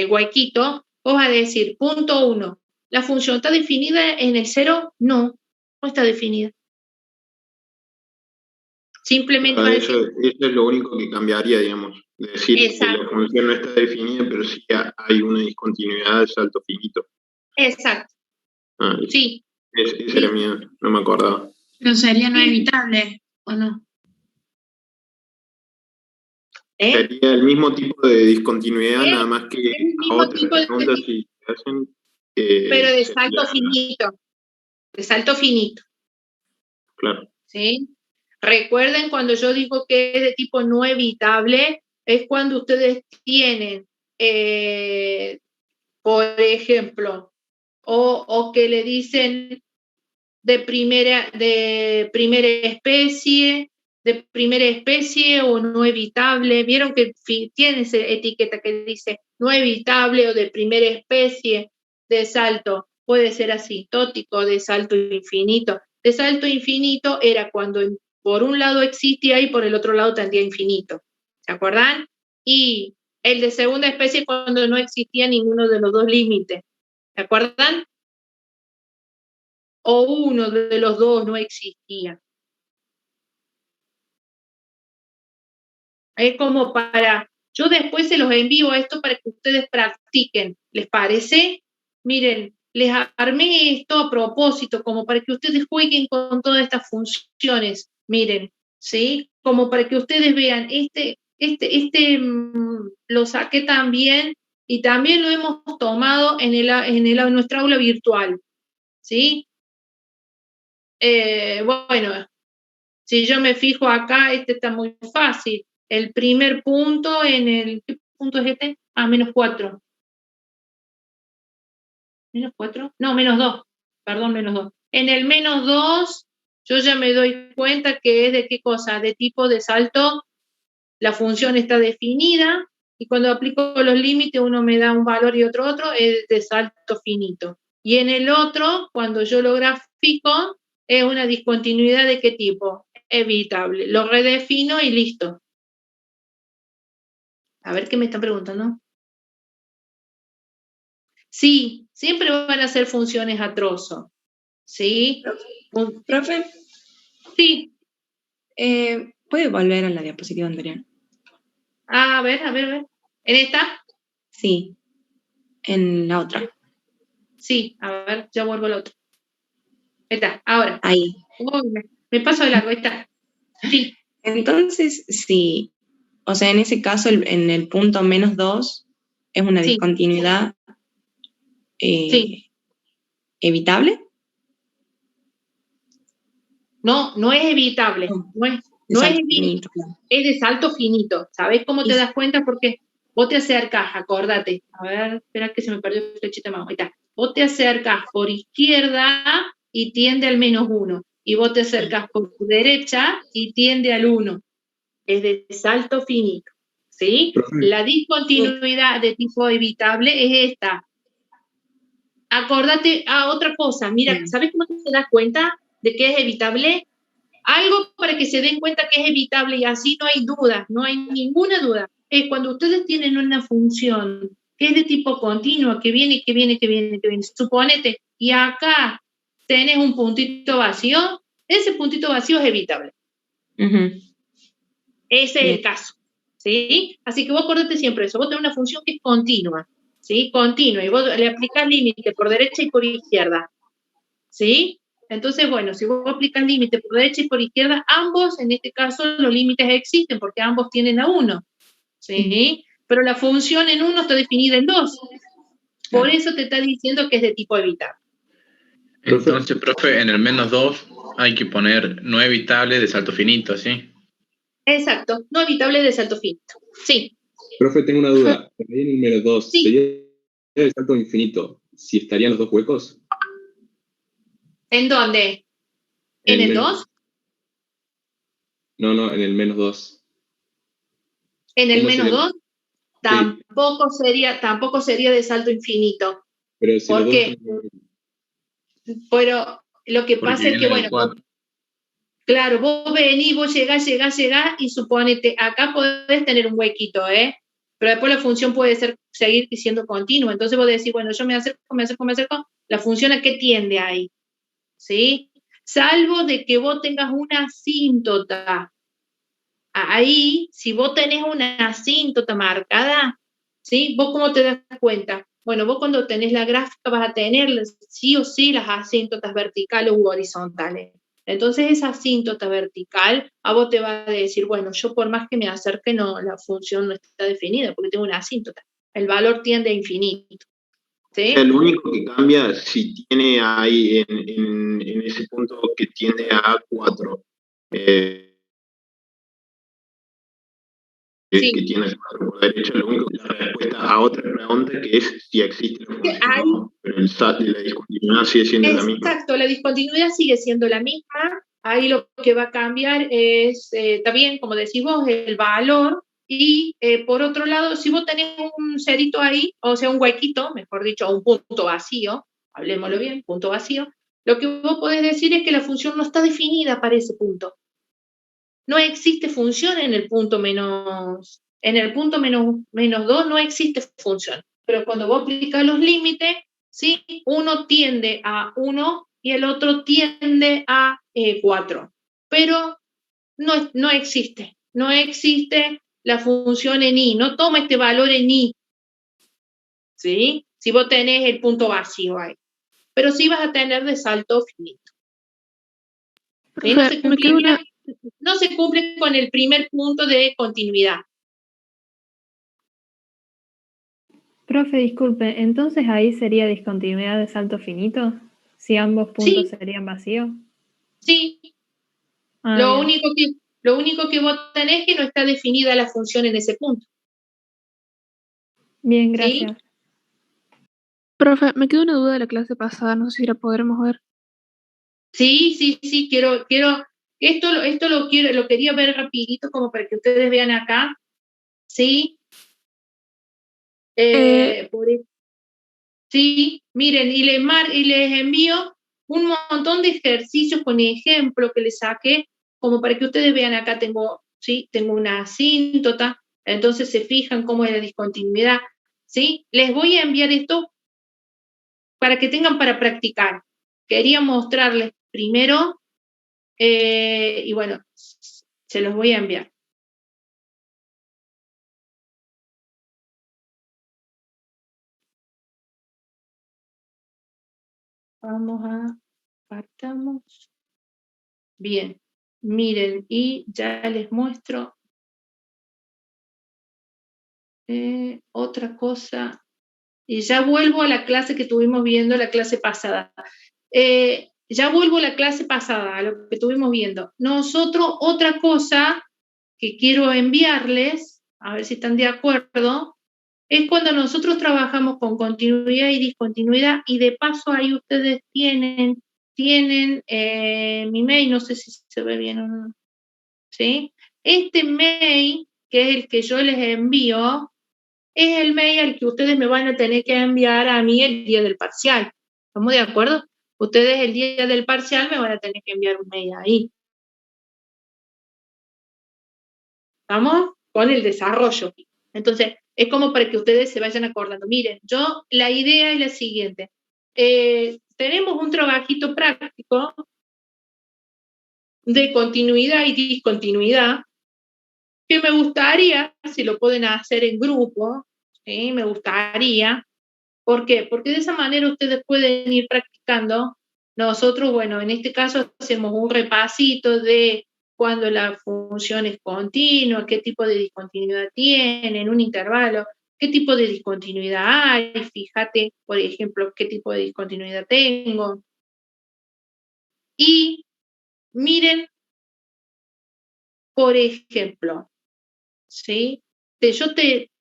huequito, vos vas a decir, punto 1, ¿la función está definida en el 0? No, no está definida. Simplemente va a Eso decir, es lo único que cambiaría, digamos. Decir que exacto, la función no está definida, pero sí hay una discontinuidad de salto finito. exacto, Ah, sí. ese era mío, no me acordaba. Pero sería no Sí. evitable, ¿o no? ¿Eh? Sería el mismo tipo de discontinuidad, nada más que Es el mismo a otras tipo de preguntas si se hacen. pero de sería- salto finito. De salto finito. Claro. ¿Sí? Recuerden, cuando yo digo que es de tipo no evitable, es cuando ustedes tienen, por ejemplo, o que le dicen de primera especie o no evitable. Vieron que tiene esa etiqueta que dice no evitable o de primera especie de salto. Puede ser asintótico, de salto infinito. De salto infinito era cuando por un lado existía y por el otro lado tendría infinito. ¿Se acuerdan? Y el de segunda especie cuando no existía ninguno de los dos límites. ¿Se acuerdan? O uno de los dos no existía. Es como yo después se los envío a esto para que ustedes practiquen. ¿Les parece? Miren, les armé esto a propósito, como para que ustedes jueguen con todas estas funciones. Miren, ¿sí? Como para que ustedes vean, lo saqué también y también lo hemos tomado en nuestra aula virtual. ¿Sí? Bueno, si yo me fijo acá, este está muy fácil. El primer punto ¿qué punto es este? -4. ¿-4? No, -2. Perdón, -2. En el -2, yo ya me doy cuenta que es de qué cosa, de tipo de salto. La función está definida y cuando aplico los límites uno me da un valor y otro, es de salto finito. Y en el otro, cuando yo lo grafico, es una discontinuidad de qué tipo, evitable. Lo redefino y listo. A ver qué me están preguntando. Sí, siempre van a ser funciones a trozo. ¿Sí? Profe, Sí. ¿puede volver a la diapositiva anterior? A ver. ¿En esta? Sí, en la otra. Sí, a ver, ya vuelvo a la otra. Ahí está, ahora. Ahí. Me paso de largo, ahí está. Sí. Entonces, sí, o sea, en ese caso, en el punto -2 es una Sí. discontinuidad Sí. evitable. No, no es evitable. No es evitable. Finito. Es de salto finito. ¿Sabes cómo te das cuenta? Porque vos te acercas, acordate. A ver, espera que se me perdió el flechita más. Ahí está. Vos te acercas por izquierda y tiende al -1. Y vos te acercas por tu derecha y tiende al 1. Es de salto finito. ¿Sí? La discontinuidad de tipo evitable es esta. Acordate otra cosa. Mira, ¿sabes cómo te das cuenta de que es evitable? Algo para que se den cuenta que es evitable y así no hay duda, no hay ninguna duda. Es cuando ustedes tienen una función que es de tipo continuo, que viene. Suponete, y acá tenés un puntito vacío, ese puntito vacío es evitable. Ese es el caso. ¿Sí? Así que vos acordate siempre eso. Vos tenés una función que es continua. ¿Sí? Continua. Y vos le aplicás límite por derecha y por izquierda. ¿Sí? Entonces, bueno, si vos aplicas límite por derecha y por izquierda, ambos, en este caso, los límites existen porque ambos tienen a 1. ¿Sí? Pero la función en 1 está definida en 2. Por eso te está diciendo que es de tipo evitable. Entonces, profe, en el -2 hay que poner no evitable de salto finito, ¿sí? Exacto, no evitable de salto finito. Sí. Profe, tengo una duda. Ahí en el -2, sí. ¿sería el salto infinito si estarían los dos huecos? ¿En dónde? ¿En el 2? No, en el -2. ¿En el -2? Tampoco sería de salto infinito. Pero si ¿Por qué? Pero lo que Porque pasa es que, viene del bueno, 4. claro, vos venís, vos llegás y suponete, acá podés tener un huequito, pero después la función puede seguir siendo continua. Entonces vos decís, bueno, yo me acerco, la función ¿a qué tiende ahí? ¿Sí? Salvo de que vos tengas una asíntota. Ahí, si vos tenés una asíntota marcada, ¿sí? ¿Vos cómo te das cuenta? Bueno, vos cuando tenés la gráfica vas a tener sí o sí las asíntotas verticales u horizontales. Entonces esa asíntota vertical a vos te va a decir, bueno, yo por más que me acerque, no, la función no está definida porque tengo una asíntota. El valor tiende a infinito. ¿Sí? Lo único que cambia si tiene ahí en ese punto que tiende a 4. Sí. Que tiene el 4 por derecha, lo único que es la respuesta a otra pregunta que es si existe la función o no, pero el SAT y la discontinuidad sigue siendo la misma. Exacto, la discontinuidad sigue siendo la misma. Ahí lo que va a cambiar es, también, como decís vos, el valor. Y por otro lado, si vos tenés un cerito ahí, o sea, un huequito, mejor dicho, un punto vacío, hablemoslo bien, punto vacío, lo que vos podés decir es que la función no está definida para ese punto. No existe función en el punto menos 2, no existe función. Pero cuando vos aplicas los límites, ¿sí? Uno tiende a 1 y el otro tiende a 4. Pero no existe la función en i, no toma este valor en i, ¿sí? Si vos tenés el punto vacío ahí. Pero sí vas a tener de salto finito. ¿Sí? No se cumple con el primer punto de continuidad. Profe, disculpe, entonces ahí sería discontinuidad de salto finito, si ambos puntos serían vacíos. Sí. Lo único que vos tenés es que no está definida la función en ese punto. Bien, gracias. ¿Sí? Profe, me quedó una duda de la clase pasada, no sé si la podremos ver. Sí, quiero, esto lo quería ver rapidito como para que ustedes vean acá, ¿sí? Sí, miren, y les envío un montón de ejercicios con ejemplo que les saqué, como para que ustedes vean acá tengo una asíntota, entonces se fijan cómo es la discontinuidad, ¿sí? Les voy a enviar esto para que tengan para practicar. Quería mostrarles primero, y bueno, se los voy a enviar. Partamos. Bien, miren, y ya les muestro otra cosa. Y ya vuelvo a la clase que estuvimos viendo, la clase pasada. Ya vuelvo a la clase pasada, a lo que estuvimos viendo. Nosotros, otra cosa que quiero enviarles, a ver si están de acuerdo, es cuando nosotros trabajamos con continuidad y discontinuidad, y de paso ahí ustedes tienen mi mail, no sé si se ve bien o no. ¿Sí? Este mail, que es el que yo les envío, es el mail al que ustedes me van a tener que enviar a mí el día del parcial. ¿Estamos de acuerdo? Ustedes el día del parcial me van a tener que enviar un mail ahí. ¿Estamos? Con el desarrollo. Entonces, es como para que ustedes se vayan acordando. Miren, la idea es la siguiente. Tenemos un trabajito práctico de continuidad y discontinuidad que me gustaría, si lo pueden hacer en grupo, ¿sí? Me gustaría. ¿Por qué? Porque de esa manera ustedes pueden ir practicando. Nosotros, bueno, en este caso hacemos un repasito de cuando la función es continua, qué tipo de discontinuidad tiene, en un intervalo, qué tipo de discontinuidad hay, fíjate, por ejemplo, qué tipo de discontinuidad tengo. Y miren, por ejemplo, ¿sí? Yo te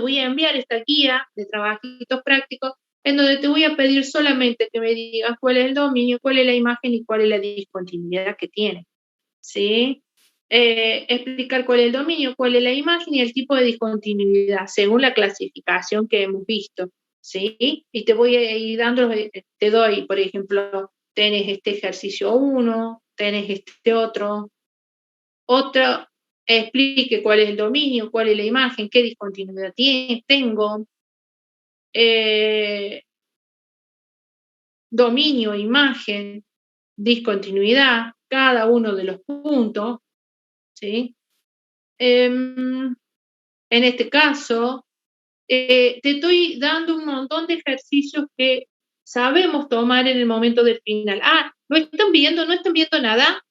voy a enviar esta guía de trabajitos prácticos en donde te voy a pedir solamente que me digas cuál es el dominio, cuál es la imagen y cuál es la discontinuidad que tiene, ¿sí? Explicar cuál es el dominio, cuál es la imagen y el tipo de discontinuidad según la clasificación que hemos visto. ¿sí? Y te voy a ir dando, te doy, por ejemplo, tenés este ejercicio 1, tenés este otro, explique cuál es el dominio, cuál es la imagen, qué discontinuidad tengo, dominio, imagen, discontinuidad, cada uno de los puntos, ¿sí? En este caso, te estoy dando un montón de ejercicios que sabemos tomar en el momento del final. ¿Lo están viendo? ¿No están viendo nada?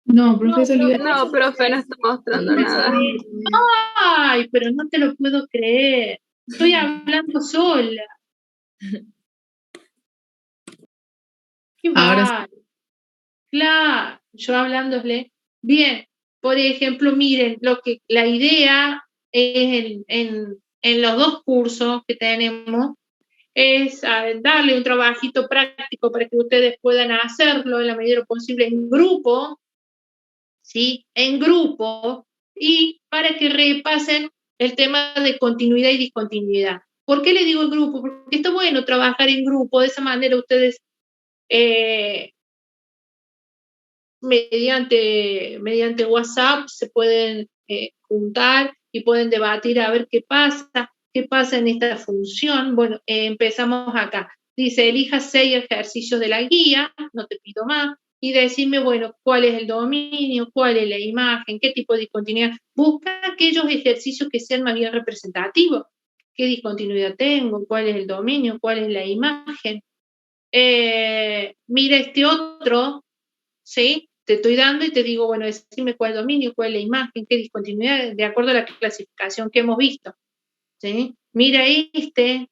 No, profesor. No, profe, no está mostrando nada. Ay, pero no te lo puedo creer. Estoy hablando sola. Qué mal. Claro, yo hablándole. Bien, por ejemplo, miren, la idea es en los 2 cursos que tenemos es darle un trabajito práctico para que ustedes puedan hacerlo en la medida de lo posible en grupo, ¿sí? En grupo, y para que repasen el tema de continuidad y discontinuidad. ¿Por qué le digo en grupo? Porque está bueno trabajar en grupo, de esa manera ustedes mediante WhatsApp se pueden juntar y pueden debatir a ver qué pasa en esta función. Bueno, empezamos acá. Dice, elija 6 ejercicios de la guía, no te pido más, y decime, bueno, cuál es el dominio, cuál es la imagen, qué tipo de discontinuidad. Busca aquellos ejercicios que sean más bien representativos. ¿Qué discontinuidad tengo? ¿Cuál es el dominio? ¿Cuál es la imagen? Mira este otro, ¿sí? Te estoy dando y te digo, bueno, decime cuál es el dominio, cuál es la imagen, qué discontinuidad, de acuerdo a la clasificación que hemos visto, ¿sí? Mira este,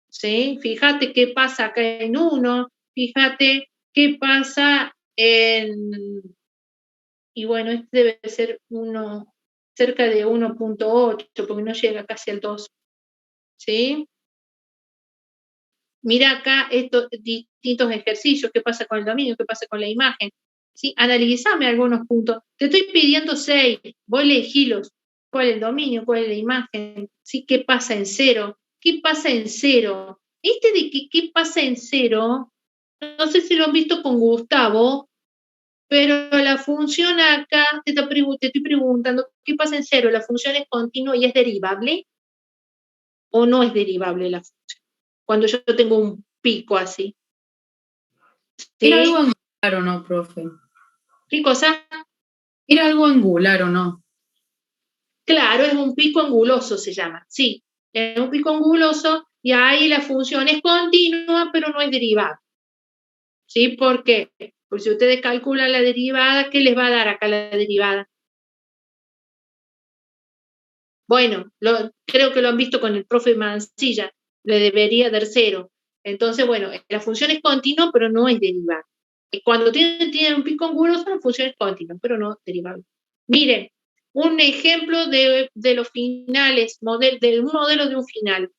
¿sí? Fíjate qué pasa acá en 1, fíjate qué pasa y bueno, este debe ser cerca de 1.8, porque no llega casi al 2, ¿sí? Mira acá estos distintos ejercicios, qué pasa con el dominio, qué pasa con la imagen, ¿sí? Analízame algunos puntos. Te estoy pidiendo 6, vos elegilos. ¿Cuál es el dominio? ¿Cuál es la imagen? ¿Sí? ¿Qué pasa en 0? ¿Qué pasa en 0? Este de qué pasa en 0, no sé si lo han visto con Gustavo, pero la función acá, te estoy preguntando, ¿qué pasa en 0? ¿La función es continua y es derivable? ¿O no es derivable la función? Cuando yo tengo un pico así. ¿Era algo angular o no, profe? ¿Qué cosa? ¿Era algo angular o no? Claro, es un pico anguloso, se llama. Sí, es un pico anguloso y ahí la función es continua, pero no es derivada. ¿Sí? ¿Por qué? Porque si ustedes calculan la derivada, ¿qué les va a dar acá la derivada? Bueno, creo que lo han visto con el profe Mancilla, le debería dar 0. Entonces, bueno, la función es continua, pero no es derivada. Cuando tiene un pico anguloso, la función es continua, pero no derivable. Miren, un ejemplo de los finales, de un modelo de un final.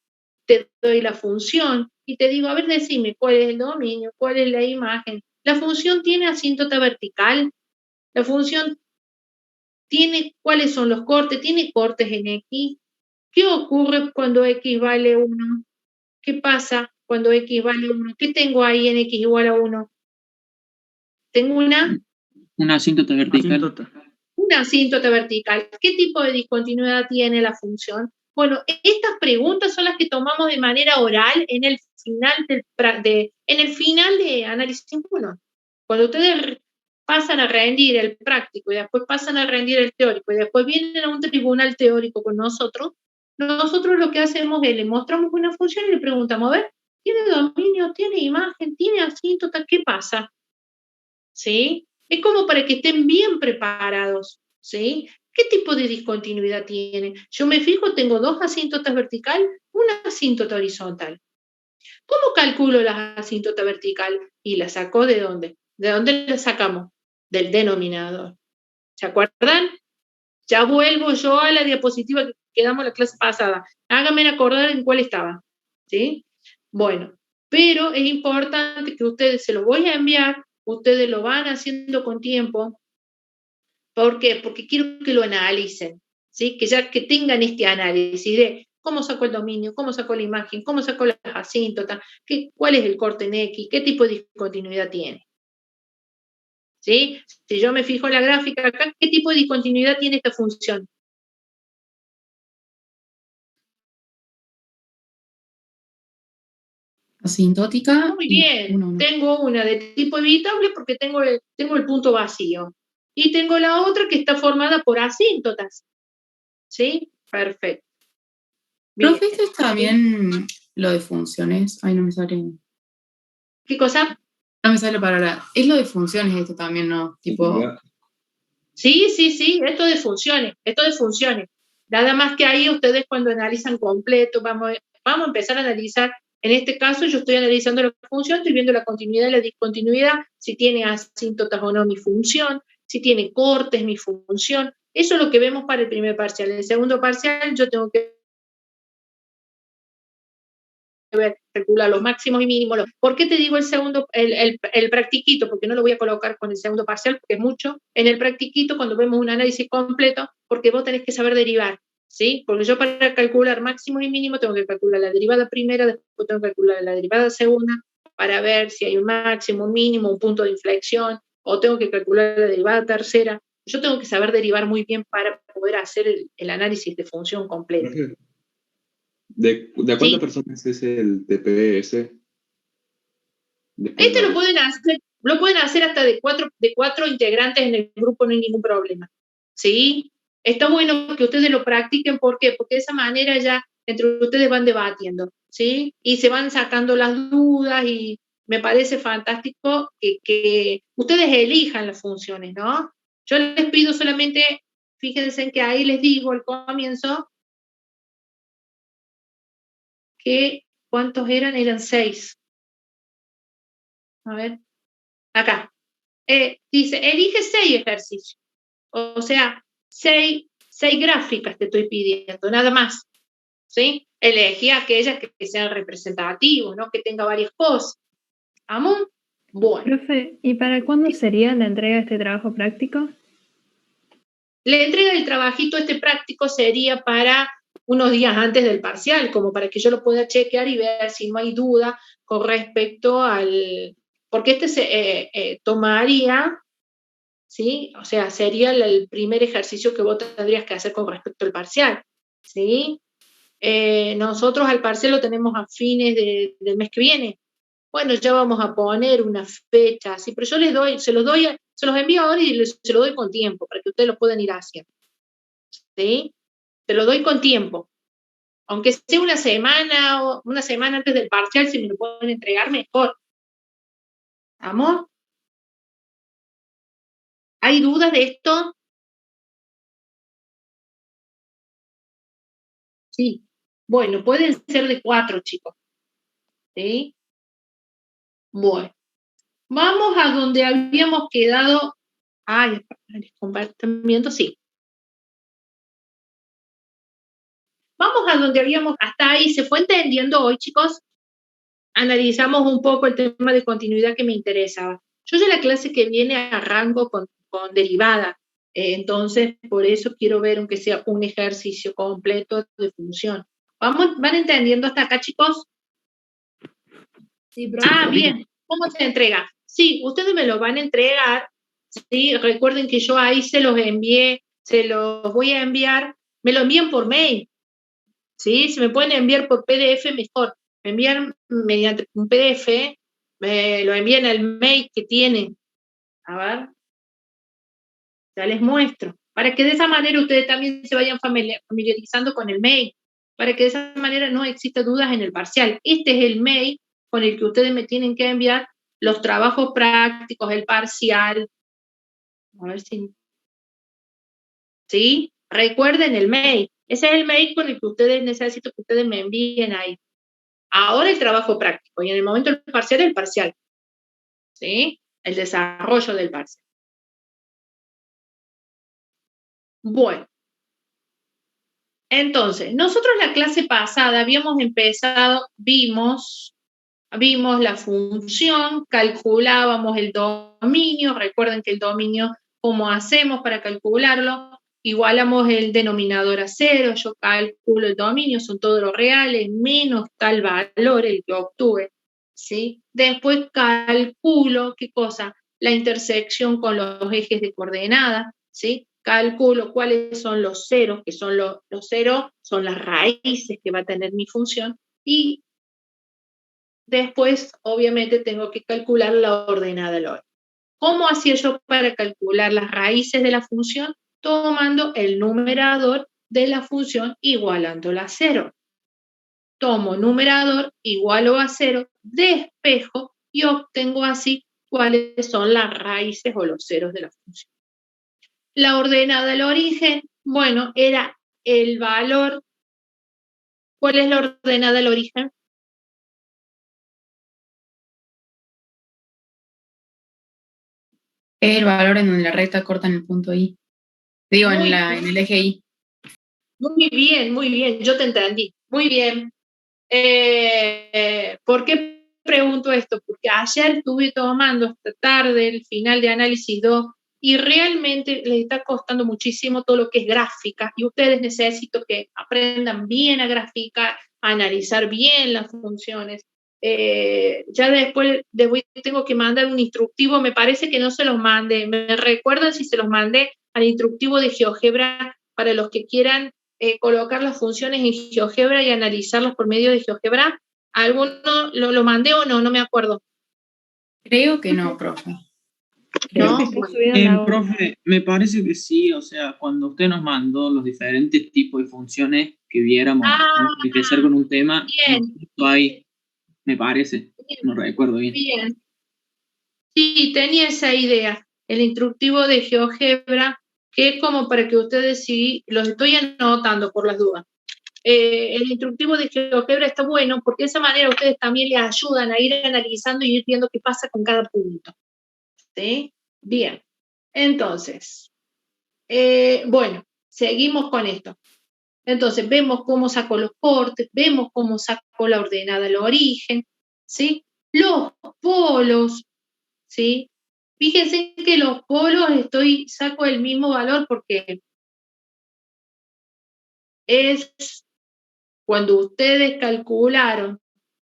Te doy la función y te digo, a ver, decime cuál es el dominio, cuál es la imagen. La función tiene asíntota vertical. La función cuáles son los cortes, tiene cortes en X. ¿Qué ocurre cuando X vale 1? ¿Qué pasa cuando X vale 1? ¿Qué tengo ahí en X igual a 1? Tengo una asíntota vertical. Una asíntota vertical. ¿Qué tipo de discontinuidad tiene la función? Bueno, estas preguntas son las que tomamos de manera oral en el final de análisis 1. Cuando ustedes pasan a rendir el práctico y después pasan a rendir el teórico y después vienen a un tribunal teórico con nosotros lo que hacemos es le mostramos una función y le preguntamos, a ver, ¿tiene dominio? ¿Tiene imagen? ¿Tiene asíntota? ¿Qué pasa? ¿Sí? Es como para que estén bien preparados, ¿sí? ¿Qué tipo de discontinuidad tiene? Yo me fijo, tengo 2 asíntotas vertical, una asíntota horizontal. ¿Cómo calculo la asíntota vertical? Y la saco ¿de dónde? ¿De dónde la sacamos? Del denominador. ¿Se acuerdan? Ya vuelvo yo a la diapositiva que quedamos la clase pasada. Háganme acordar en cuál estaba, ¿sí? Bueno, pero es importante que ustedes se lo voy a enviar, ustedes lo van haciendo con tiempo. ¿Por qué? Porque quiero que lo analicen, ¿sí? Que ya que tengan este análisis de cómo saco el dominio, cómo saco la imagen, cómo saco las asíntotas, cuál es el corte en X, qué tipo de discontinuidad tiene. ¿Sí? Si yo me fijo en la gráfica acá, ¿qué tipo de discontinuidad tiene esta función? Asintótica. Muy bien, tengo una de tipo evitable porque tengo el punto vacío. Y tengo la otra que está formada por asíntotas. ¿Sí? Perfecto. Bien. Profe, esto está bien lo de funciones. Ay, no me sale. ¿Qué cosa? No me sale la palabra. Es lo de funciones esto también, ¿no? Tipo. Sí, esto de funciones. Nada más que ahí ustedes cuando analizan completo, vamos a empezar a analizar. En este caso yo estoy analizando la función, estoy viendo la continuidad y la discontinuidad, si tiene asíntotas o no mi función, si tiene cortes mi función. Eso es lo que vemos para el primer parcial. En el segundo parcial yo tengo que ver, calcular los máximos y mínimos. ¿Por qué te digo el practiquito? Porque no lo voy a colocar con el segundo parcial, porque es mucho. En el practiquito, cuando vemos un análisis completo, porque vos tenés que saber derivar, ¿sí? Porque yo para calcular máximos y mínimos tengo que calcular la derivada primera, después tengo que calcular la derivada segunda, para ver si hay un máximo, un mínimo, un punto de inflexión, o tengo que calcular la derivada tercera. Yo tengo que saber derivar muy bien para poder hacer el análisis de función completo. ¿De cuántas personas es el TPS? Este lo pueden hacer hasta de cuatro integrantes en el grupo, no hay ningún problema. ¿Sí? Está bueno que ustedes lo practiquen, ¿por qué? Porque de esa manera ya entre ustedes van debatiendo, ¿sí? Y se van sacando las dudas y me parece fantástico que ustedes elijan las funciones, ¿no? Yo les pido solamente, fíjense en que ahí les digo al comienzo que ¿cuántos eran? Eran 6. A ver, acá. Dice, elige 6 ejercicios. O sea, 6 gráficas te estoy pidiendo, nada más. ¿Sí? Elegí aquellas que sean representativas, ¿no? Que tenga varias cosas. ¿Vamos? Bueno. Profe, ¿y para cuándo sería la entrega de este trabajo práctico? La entrega del trabajito práctico sería para unos días antes del parcial, como para que yo lo pueda chequear y ver si no hay duda con respecto al... Porque se tomaría, ¿sí? O sea, sería el primer ejercicio que vos tendrías que hacer con respecto al parcial, ¿sí? Nosotros al parcial lo tenemos a fines del mes que viene. Bueno, ya vamos a poner una fecha, ¿sí? Pero yo se los envío ahora y se los doy con tiempo, para que ustedes lo puedan ir haciendo, ¿sí? Se lo doy con tiempo. Aunque sea una semana antes del parcial, si me lo pueden entregar, mejor. ¿Vamos? ¿Hay dudas de esto? Sí. Bueno, pueden ser de 4, chicos. ¿Sí? Bueno. Vamos a donde habíamos quedado. Ay, el comportamiento, sí. Vamos a donde habíamos, hasta ahí, ¿se fue entendiendo hoy, chicos? Analizamos un poco el tema de continuidad que me interesaba. Yo ya la clase que viene arranco con derivada, entonces por eso quiero ver aunque sea un ejercicio completo de función. ¿Van entendiendo hasta acá, chicos? Sí, profe. Bien. ¿Cómo se entrega? Sí, ustedes me lo van a entregar. Sí, recuerden que yo ahí se los envié, se los voy a enviar, me lo envían por mail. ¿Sí? Si me pueden enviar por PDF, mejor. Me envían mediante un PDF, me lo envían al mail que tienen. A ver. Ya les muestro. Para que de esa manera ustedes también se vayan familiarizando con el mail. Para que de esa manera no exista dudas en el parcial. Este es el mail con el que ustedes me tienen que enviar los trabajos prácticos, el parcial. A ver si... ¿Sí? Recuerden el mail. Ese es el mail con el que necesito que ustedes me envíen ahí. Ahora el trabajo práctico y en el momento del parcial, el parcial. ¿Sí? El desarrollo del parcial. Bueno. Entonces, nosotros la clase pasada habíamos empezado, vimos la función, calculábamos el dominio, recuerden que el dominio, ¿cómo hacemos para calcularlo? igualamos el denominador a 0, yo calculo el dominio, son todos los reales, menos tal valor, el que obtuve, ¿sí? Después calculo, ¿qué cosa? La intersección con los ejes de coordenada, ¿sí? Calculo cuáles son los ceros, que son los ceros, son las raíces que va a tener mi función, y después, obviamente, tengo que calcular la ordenada LORI. ¿Cómo hacía yo para calcular las raíces de la función? Tomando el numerador de la función igualándola a 0. Tomo numerador, igualo a 0, despejo y obtengo así cuáles son las raíces o los ceros de la función. La ordenada del origen, bueno, era el valor. ¿Cuál es la ordenada del origen? Es el valor en donde la recta corta en el punto I. Digo, en el eje I. Muy bien, yo te entendí. Muy bien. ¿Por qué pregunto esto? Porque ayer estuve tomando esta tarde el final de análisis 2 y realmente les está costando muchísimo todo lo que es gráfica y ustedes necesito que aprendan bien a graficar, a analizar bien las funciones. Ya después tengo que mandar un instructivo, me parece que no se los mandé. ¿Me recuerdan si se los mandé al instructivo de GeoGebra para los que quieran colocar las funciones en GeoGebra y analizarlas por medio de GeoGebra? ¿Alguno lo mandé o no? No me acuerdo. Creo que no, profe. ¿No? Profe, me parece que sí, o sea, cuando usted nos mandó los diferentes tipos de funciones que viéramos empezar con un tema, justo ahí, me parece, no recuerdo bien. Bien. Sí, tenía esa idea, el instructivo de GeoGebra, que es como para que ustedes sí, los estoy anotando por las dudas. El instructivo de GeoGebra está bueno porque de esa manera ustedes también les ayudan a ir analizando y ir viendo qué pasa con cada punto. ¿Sí? Bien. Entonces, bueno, seguimos con esto. Entonces, vemos cómo saco los cortes, vemos cómo saco la ordenada al origen, ¿sí? Los polos, ¿sí? Fíjense que los polos saco el mismo valor porque es cuando ustedes calcularon,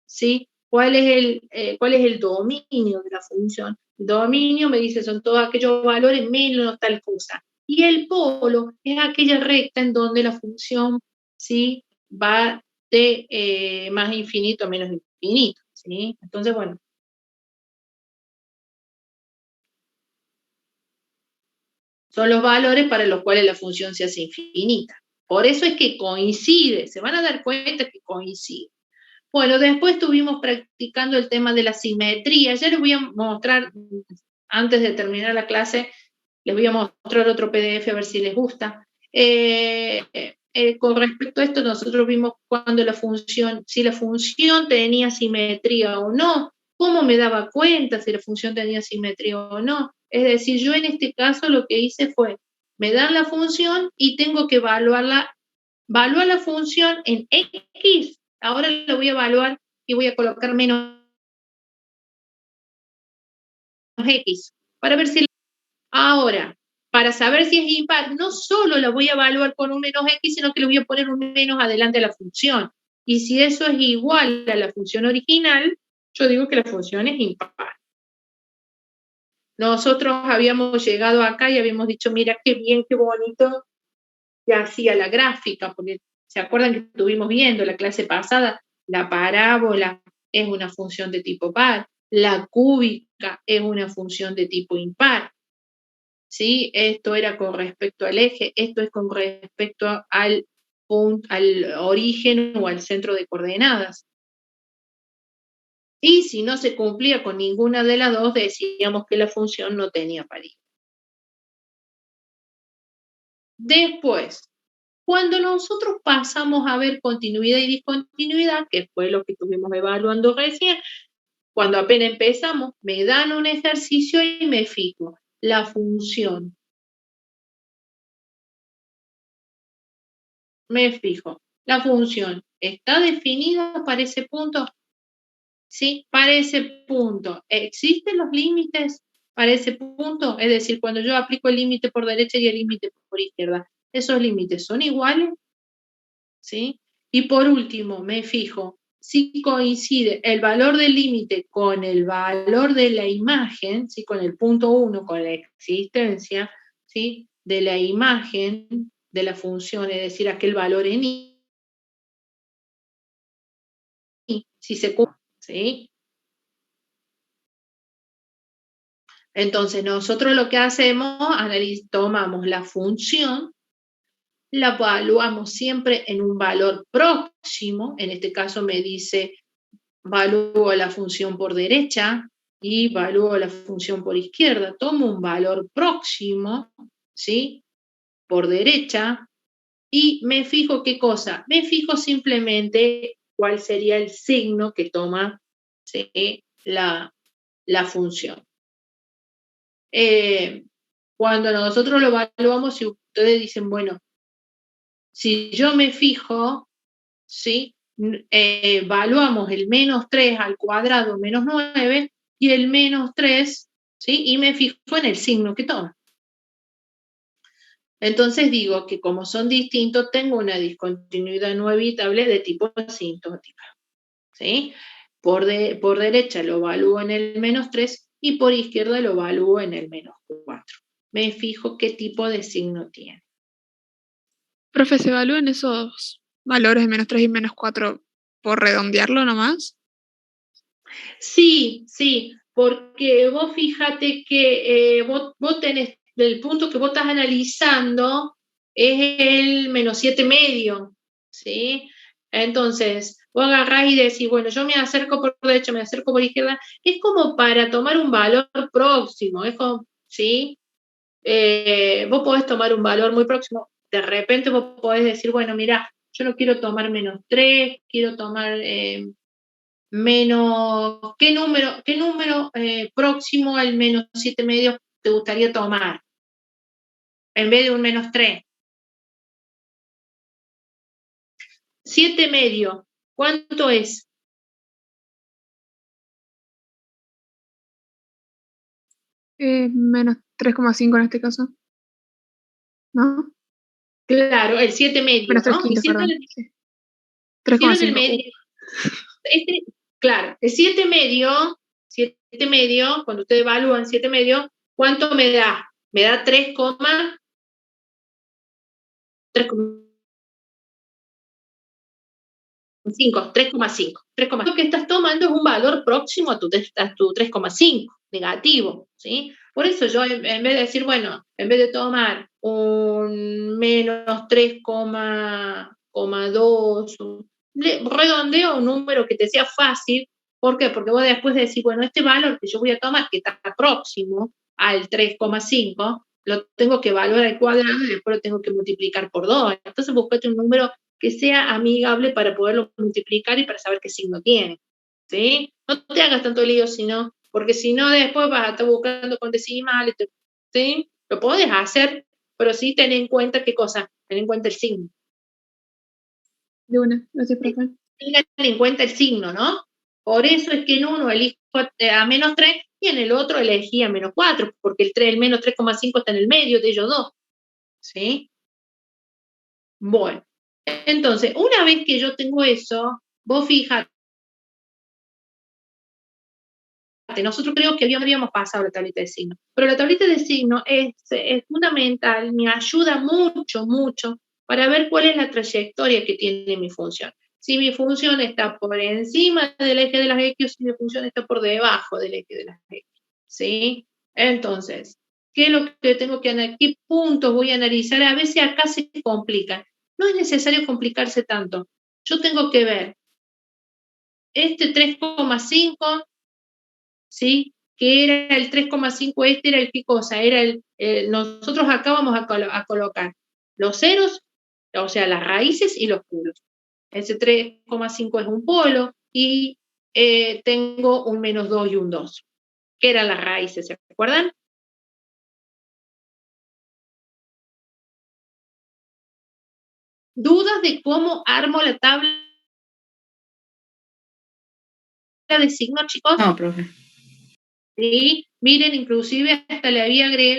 ¿sí? ¿Cuál es el dominio de la función? El dominio me dice son todos aquellos valores menos tal cosa. Y el polo es aquella recta en donde la función, ¿sí? Va de más infinito a menos infinito, ¿sí? Entonces, bueno. Son los valores para los cuales la función se hace infinita. Por eso es que coincide, se van a dar cuenta que coincide. Bueno, después estuvimos practicando el tema de la simetría. Ya les voy a mostrar, antes de terminar la clase, les voy a mostrar otro PDF a ver si les gusta. Con respecto a esto, nosotros vimos cuando si la función tenía simetría o no, cómo me daba cuenta si la función tenía simetría o no. Es decir, yo en este caso lo que hice fue, me dan la función y tengo que evaluar la función en X. Ahora lo voy a evaluar y voy a colocar menos X para ver si... Ahora, para saber si es impar, no solo la voy a evaluar con un menos X, sino que le voy a poner un menos adelante a la función. Y si eso es igual a la función original, yo digo que la función es impar. Nosotros habíamos llegado acá y habíamos dicho, mira qué bien, qué bonito que hacía la gráfica, porque ¿se acuerdan que estuvimos viendo la clase pasada? La parábola es una función de tipo par, la cúbica es una función de tipo impar. ¿Sí? Esto era con respecto al eje, esto es con respecto al origen o al centro de coordenadas. Y si no se cumplía con ninguna de las dos, decíamos que la función no tenía paridad. Después, cuando nosotros pasamos a ver continuidad y discontinuidad, que fue lo que estuvimos evaluando recién, cuando apenas empezamos, me dan un ejercicio y me fijo la función. Me fijo, la función está definida para ese punto. ¿Sí? Para ese punto. ¿Existen los límites para ese punto? Es decir, cuando yo aplico el límite por derecha y el límite por izquierda, esos límites son iguales, ¿sí? Y por último, me fijo si coincide el valor del límite con el valor de la imagen, ¿sí? Con el punto 1, con la existencia, ¿sí? De la imagen de la función, es decir, aquel valor en i, si se cumple, ¿sí? Entonces, nosotros lo que hacemos, tomamos la función, la evaluamos siempre en un valor próximo, en este caso me dice, evalúo la función por derecha y evalúo la función por izquierda, tomo un valor próximo, ¿sí? Por derecha, y me fijo qué cosa, me fijo simplemente cuál sería el signo que toma, ¿sí? la función. Cuando nosotros lo evaluamos, si ustedes dicen, bueno, si yo me fijo, ¿sí? Evaluamos el -3 al cuadrado menos 9 y el -3, ¿sí? Y me fijo en el signo que toma. Entonces digo que como son distintos, tengo una discontinuidad no evitable de tipo asintótica, ¿sí? Por derecha lo evalúo en el -3 y por izquierda lo evalúo en el -4. Me fijo qué tipo de signo tiene. Profe, ¿se evalúan esos valores de -3 y -4 por redondearlo nomás? Sí, porque vos fíjate que vos tenés, el punto que vos estás analizando es el -7,5, ¿sí? Entonces, vos agarrás y decís, bueno, yo me acerco por derecha, me acerco por izquierda, es como para tomar un valor próximo, es como, ¿sí? Vos podés tomar un valor muy próximo, de repente vos podés decir, bueno, mirá, yo no quiero tomar -3, quiero tomar menos, ¿qué número próximo al -7,5 te gustaría tomar? En vez de un -3. 7,5, ¿cuánto es? -3,5 en este caso. ¿No? Claro, el 7,5, ¿no? -3,5, perdón. Sí. 3,5. Claro, el 7,5, cuando ustedes evalúan 7,5, ¿cuánto me da? Me da 3,5. Lo que estás tomando es un valor próximo a tu 3,5, negativo, ¿sí? Por eso yo, en vez de decir, bueno, en vez de tomar un -3,2, redondeo un número que te sea fácil. ¿Por qué? Porque vos después decís, bueno, este valor que yo voy a tomar, que está próximo al 3,5, lo tengo que evaluar al cuadrado y después lo tengo que multiplicar por 2. Entonces buscate un número que sea amigable para poderlo multiplicar y para saber qué signo tiene, ¿sí? No te hagas tanto lío, porque si no después vas a estar buscando con decimales, ¿sí? Lo podés hacer, pero sí ten en cuenta qué cosa, ten en cuenta el signo. De una, gracias, profe. Tengan en cuenta el signo, ¿no? Por eso es que en uno elijo a -3 y en el otro elegí a -4, porque el -3,5 está en el medio de ellos dos, ¿sí? Bueno, entonces, una vez que yo tengo eso, vos fíjate, nosotros creo que habíamos pasado la tablita de signo, pero la tablita de signo es fundamental, me ayuda mucho para ver cuál es la trayectoria que tiene mi función. Si mi función está por encima del eje de las X o si mi función está por debajo del eje de las X, ¿sí? Entonces, ¿qué es lo que tengo que analizar? ¿Qué puntos voy a analizar? A veces acá se complican. No es necesario complicarse tanto. Yo tengo que ver este 3,5, ¿sí? Que era el 3,5, este era el qué cosa, era nosotros acá vamos a colocar los ceros, o sea, las raíces y los polos. Ese 3,5 es un polo y tengo un -2 y un 2, que eran las raíces, ¿se acuerdan? ¿Dudas de cómo armo la tabla de signos, chicos? No, profe. Sí, miren, inclusive hasta le agregué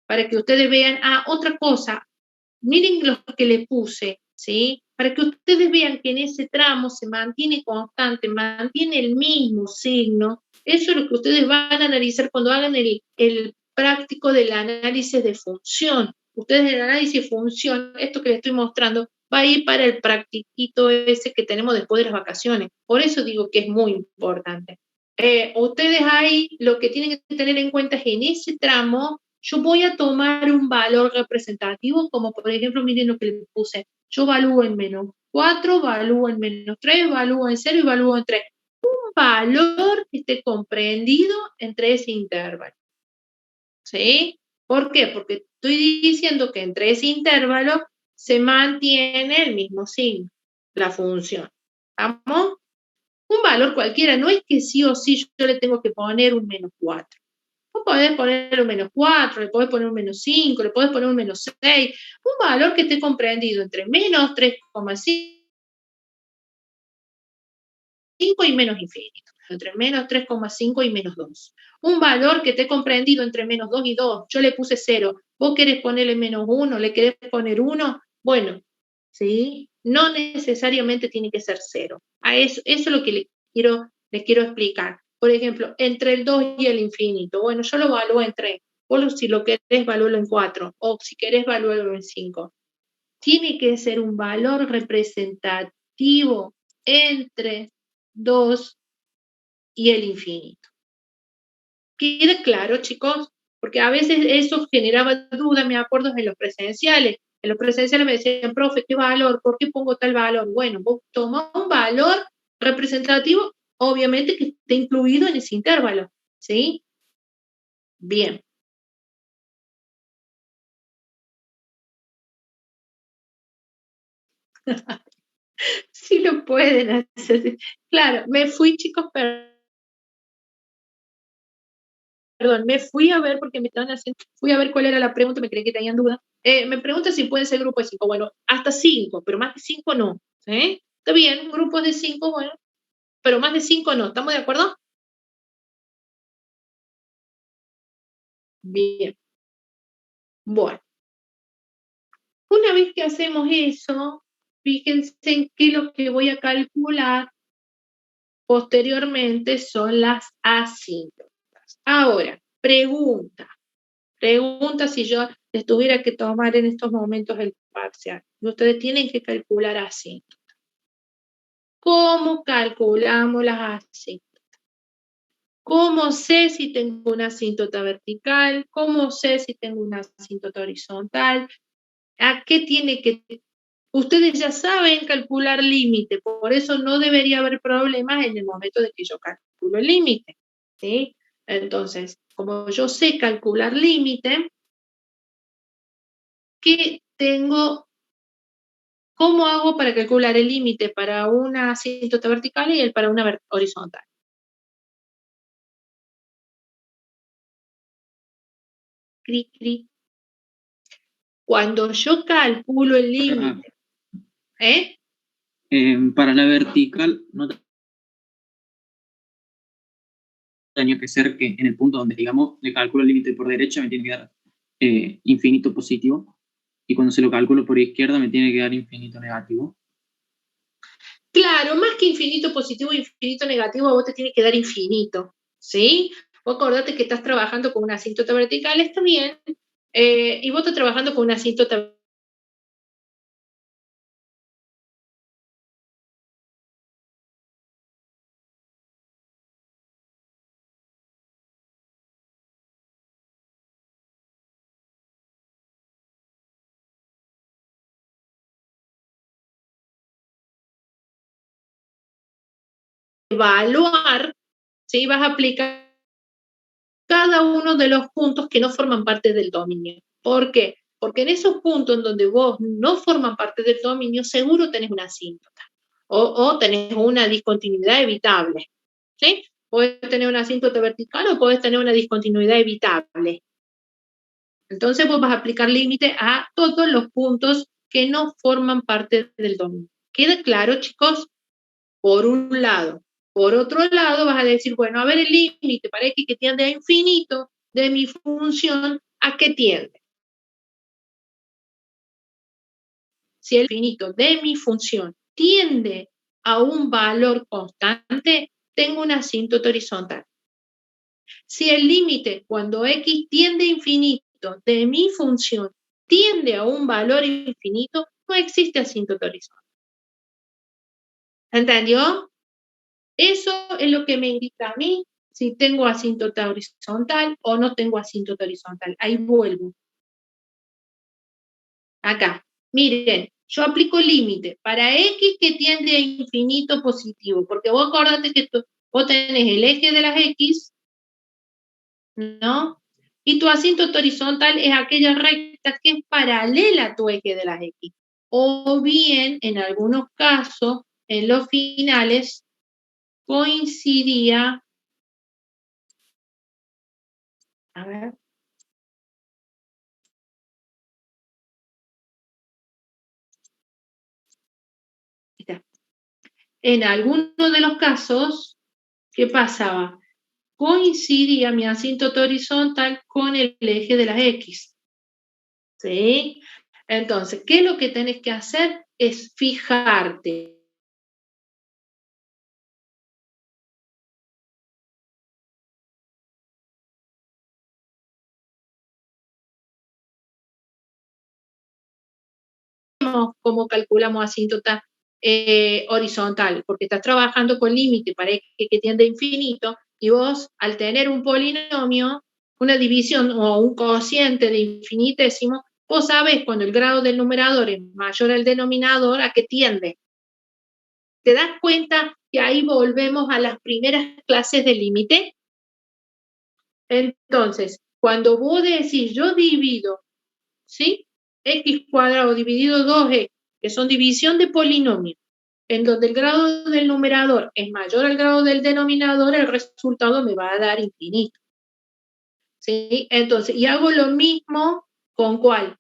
para que ustedes vean, otra cosa, miren los que le puse, ¿sí? Para que ustedes vean que en ese tramo se mantiene constante, mantiene el mismo signo. Eso es lo que ustedes van a analizar cuando hagan el práctico del análisis de función. Ustedes el análisis de función, esto que les estoy mostrando, va a ir para el practiquito ese que tenemos después de las vacaciones. Por eso digo que es muy importante. Ustedes ahí lo que tienen que tener en cuenta es en ese tramo, yo voy a tomar un valor representativo, como por ejemplo, miren lo que les puse. Yo evalúo en -4, evalúo en -3, evalúo en 0 y evalúo en 3. Un valor que esté comprendido entre ese intervalo. ¿Sí? ¿Por qué? Porque estoy diciendo que entre ese intervalo se mantiene el mismo signo, la función. ¿Vamos? Un valor cualquiera, no es que sí o sí yo le tengo que poner un -4. Vos podés poner un -4, le podés poner un -5, le podés poner un -6, un valor que esté comprendido entre -3,5 y menos infinito, entre -3,5 y -2. Un valor que esté comprendido entre -2 y 2, yo le puse 0, vos querés ponerle -1, le querés poner 1, bueno, ¿sí? No necesariamente tiene que ser 0. Eso es lo que les quiero explicar. Por ejemplo, entre el 2 y el infinito, bueno, yo lo evalúo en 3, vos si lo querés, evalúalo en 4, o si querés, evalúalo en 5. Tiene que ser un valor representativo entre 2 y el infinito. ¿Queda claro, chicos? Porque a veces eso generaba dudas, me acuerdo, en los presenciales. En los presenciales me decían, profe, ¿qué valor? ¿Por qué pongo tal valor? Bueno, vos tomás un valor representativo, obviamente que esté incluido en ese intervalo, ¿sí? Bien. Sí lo pueden hacer. Claro, me fui, chicos, perdón, me fui a ver porque me estaban haciendo, fui a ver cuál era la pregunta, me creí que tenían duda. Me preguntan si pueden ser grupos de 5. Bueno, hasta 5, pero más de 5 no. Está bien, grupos de 5, bueno, pero más de 5 no. ¿Estamos de acuerdo? Bien. Bueno. Una vez que hacemos eso, fíjense en que lo que voy a calcular posteriormente son las asíntotas. Ahora, pregunta si yo les tuviera que tomar en estos momentos el parcial. Y ustedes tienen que calcular asíntotas. ¿Cómo calculamos las asíntotas? ¿Cómo sé si tengo una asíntota vertical? ¿Cómo sé si tengo una asíntota horizontal? ¿A qué tiene que...? Ustedes ya saben calcular límite, por eso no debería haber problemas en el momento de que yo calculo el límite, ¿sí? Entonces, como yo sé calcular límite, ¿qué tengo? ¿Cómo hago para calcular el límite para una asíntota vertical y el para una horizontal? Clic, clic. Cuando yo calculo el límite, para la vertical no tenía que ser que en el punto donde, digamos, le calculo el límite por derecha me tiene que dar infinito positivo, y cuando se lo calculo por izquierda me tiene que dar infinito negativo. Claro, más que infinito positivo e infinito negativo, a vos te tiene que dar infinito, ¿sí? Vos acordate que estás trabajando con una asíntota vertical, está bien, y vos estás trabajando con una asíntota evaluar, ¿sí? Vas a aplicar cada uno de los puntos que no forman parte del dominio. ¿Por qué? Porque en esos puntos en donde vos no forman parte del dominio, seguro tenés una asíntota o tenés una discontinuidad evitable, ¿sí? Podés tener una asíntota vertical o podés tener una discontinuidad evitable. Entonces vos vas a aplicar límite a todos los puntos que no forman parte del dominio. ¿Queda claro, chicos? Por un lado. Por otro lado, vas a decir, bueno, a ver el límite para x que tiende a infinito de mi función ¿A qué tiende? Si el infinito de mi función tiende a un valor constante, tengo una asíntota horizontal. Si el límite, cuando x tiende a infinito, de mi función tiende a un valor infinito, no existe asíntota horizontal. ¿Entendió? Eso es lo que me indica a mí si tengo asíntota horizontal o no tengo asíntota horizontal. Ahí vuelvo. Acá. Miren, yo aplico límite para x que tiende a infinito positivo, porque vos acordate que vos tenés el eje de las x, ¿no? Y tu asíntota horizontal es aquella recta que es paralela a tu eje de las x. O bien, en algunos casos, en los finales, coincidía, a ver, en algunos de los casos, ¿qué pasaba? Coincidía mi asíntota horizontal con el eje de las x. ¿Sí? Entonces, ¿qué es lo que tenés que hacer? Es fijarte. ¿Cómo calculamos asíntota horizontal? Porque estás trabajando con límite para x que tiende a infinito, y vos, al tener un polinomio, una división o un cociente de infinitésimo, vos sabés cuando el grado del numerador es mayor al denominador, ¿a qué tiende? ¿Te das cuenta que ahí volvemos a las primeras clases de límite? Entonces, cuando vos decís, yo divido, ¿sí? X cuadrado dividido 2x, que son división de polinomio, en donde el grado del numerador es mayor al grado del denominador, el resultado me va a dar infinito. ¿Sí? Entonces, y hago lo mismo ¿con cuál?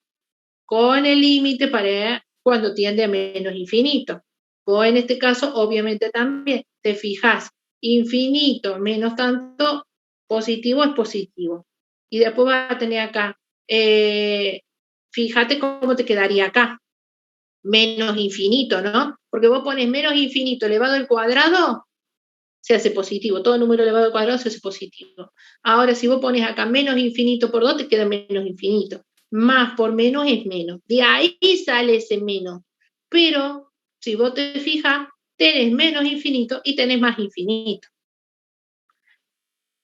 Con el límite para cuando tiende a menos infinito. O en este caso, obviamente también, te fijas, infinito menos tanto, positivo es positivo. Y después vas a tener acá, fíjate cómo te quedaría acá. Menos infinito, ¿no? Porque vos pones menos infinito elevado al cuadrado, se hace positivo. Todo número elevado al cuadrado se hace positivo. Ahora, si vos pones acá menos infinito por 2, te queda menos infinito. Más por menos es menos. De ahí sale ese menos. Pero, si vos te fijas, tenés menos infinito y tenés más infinito.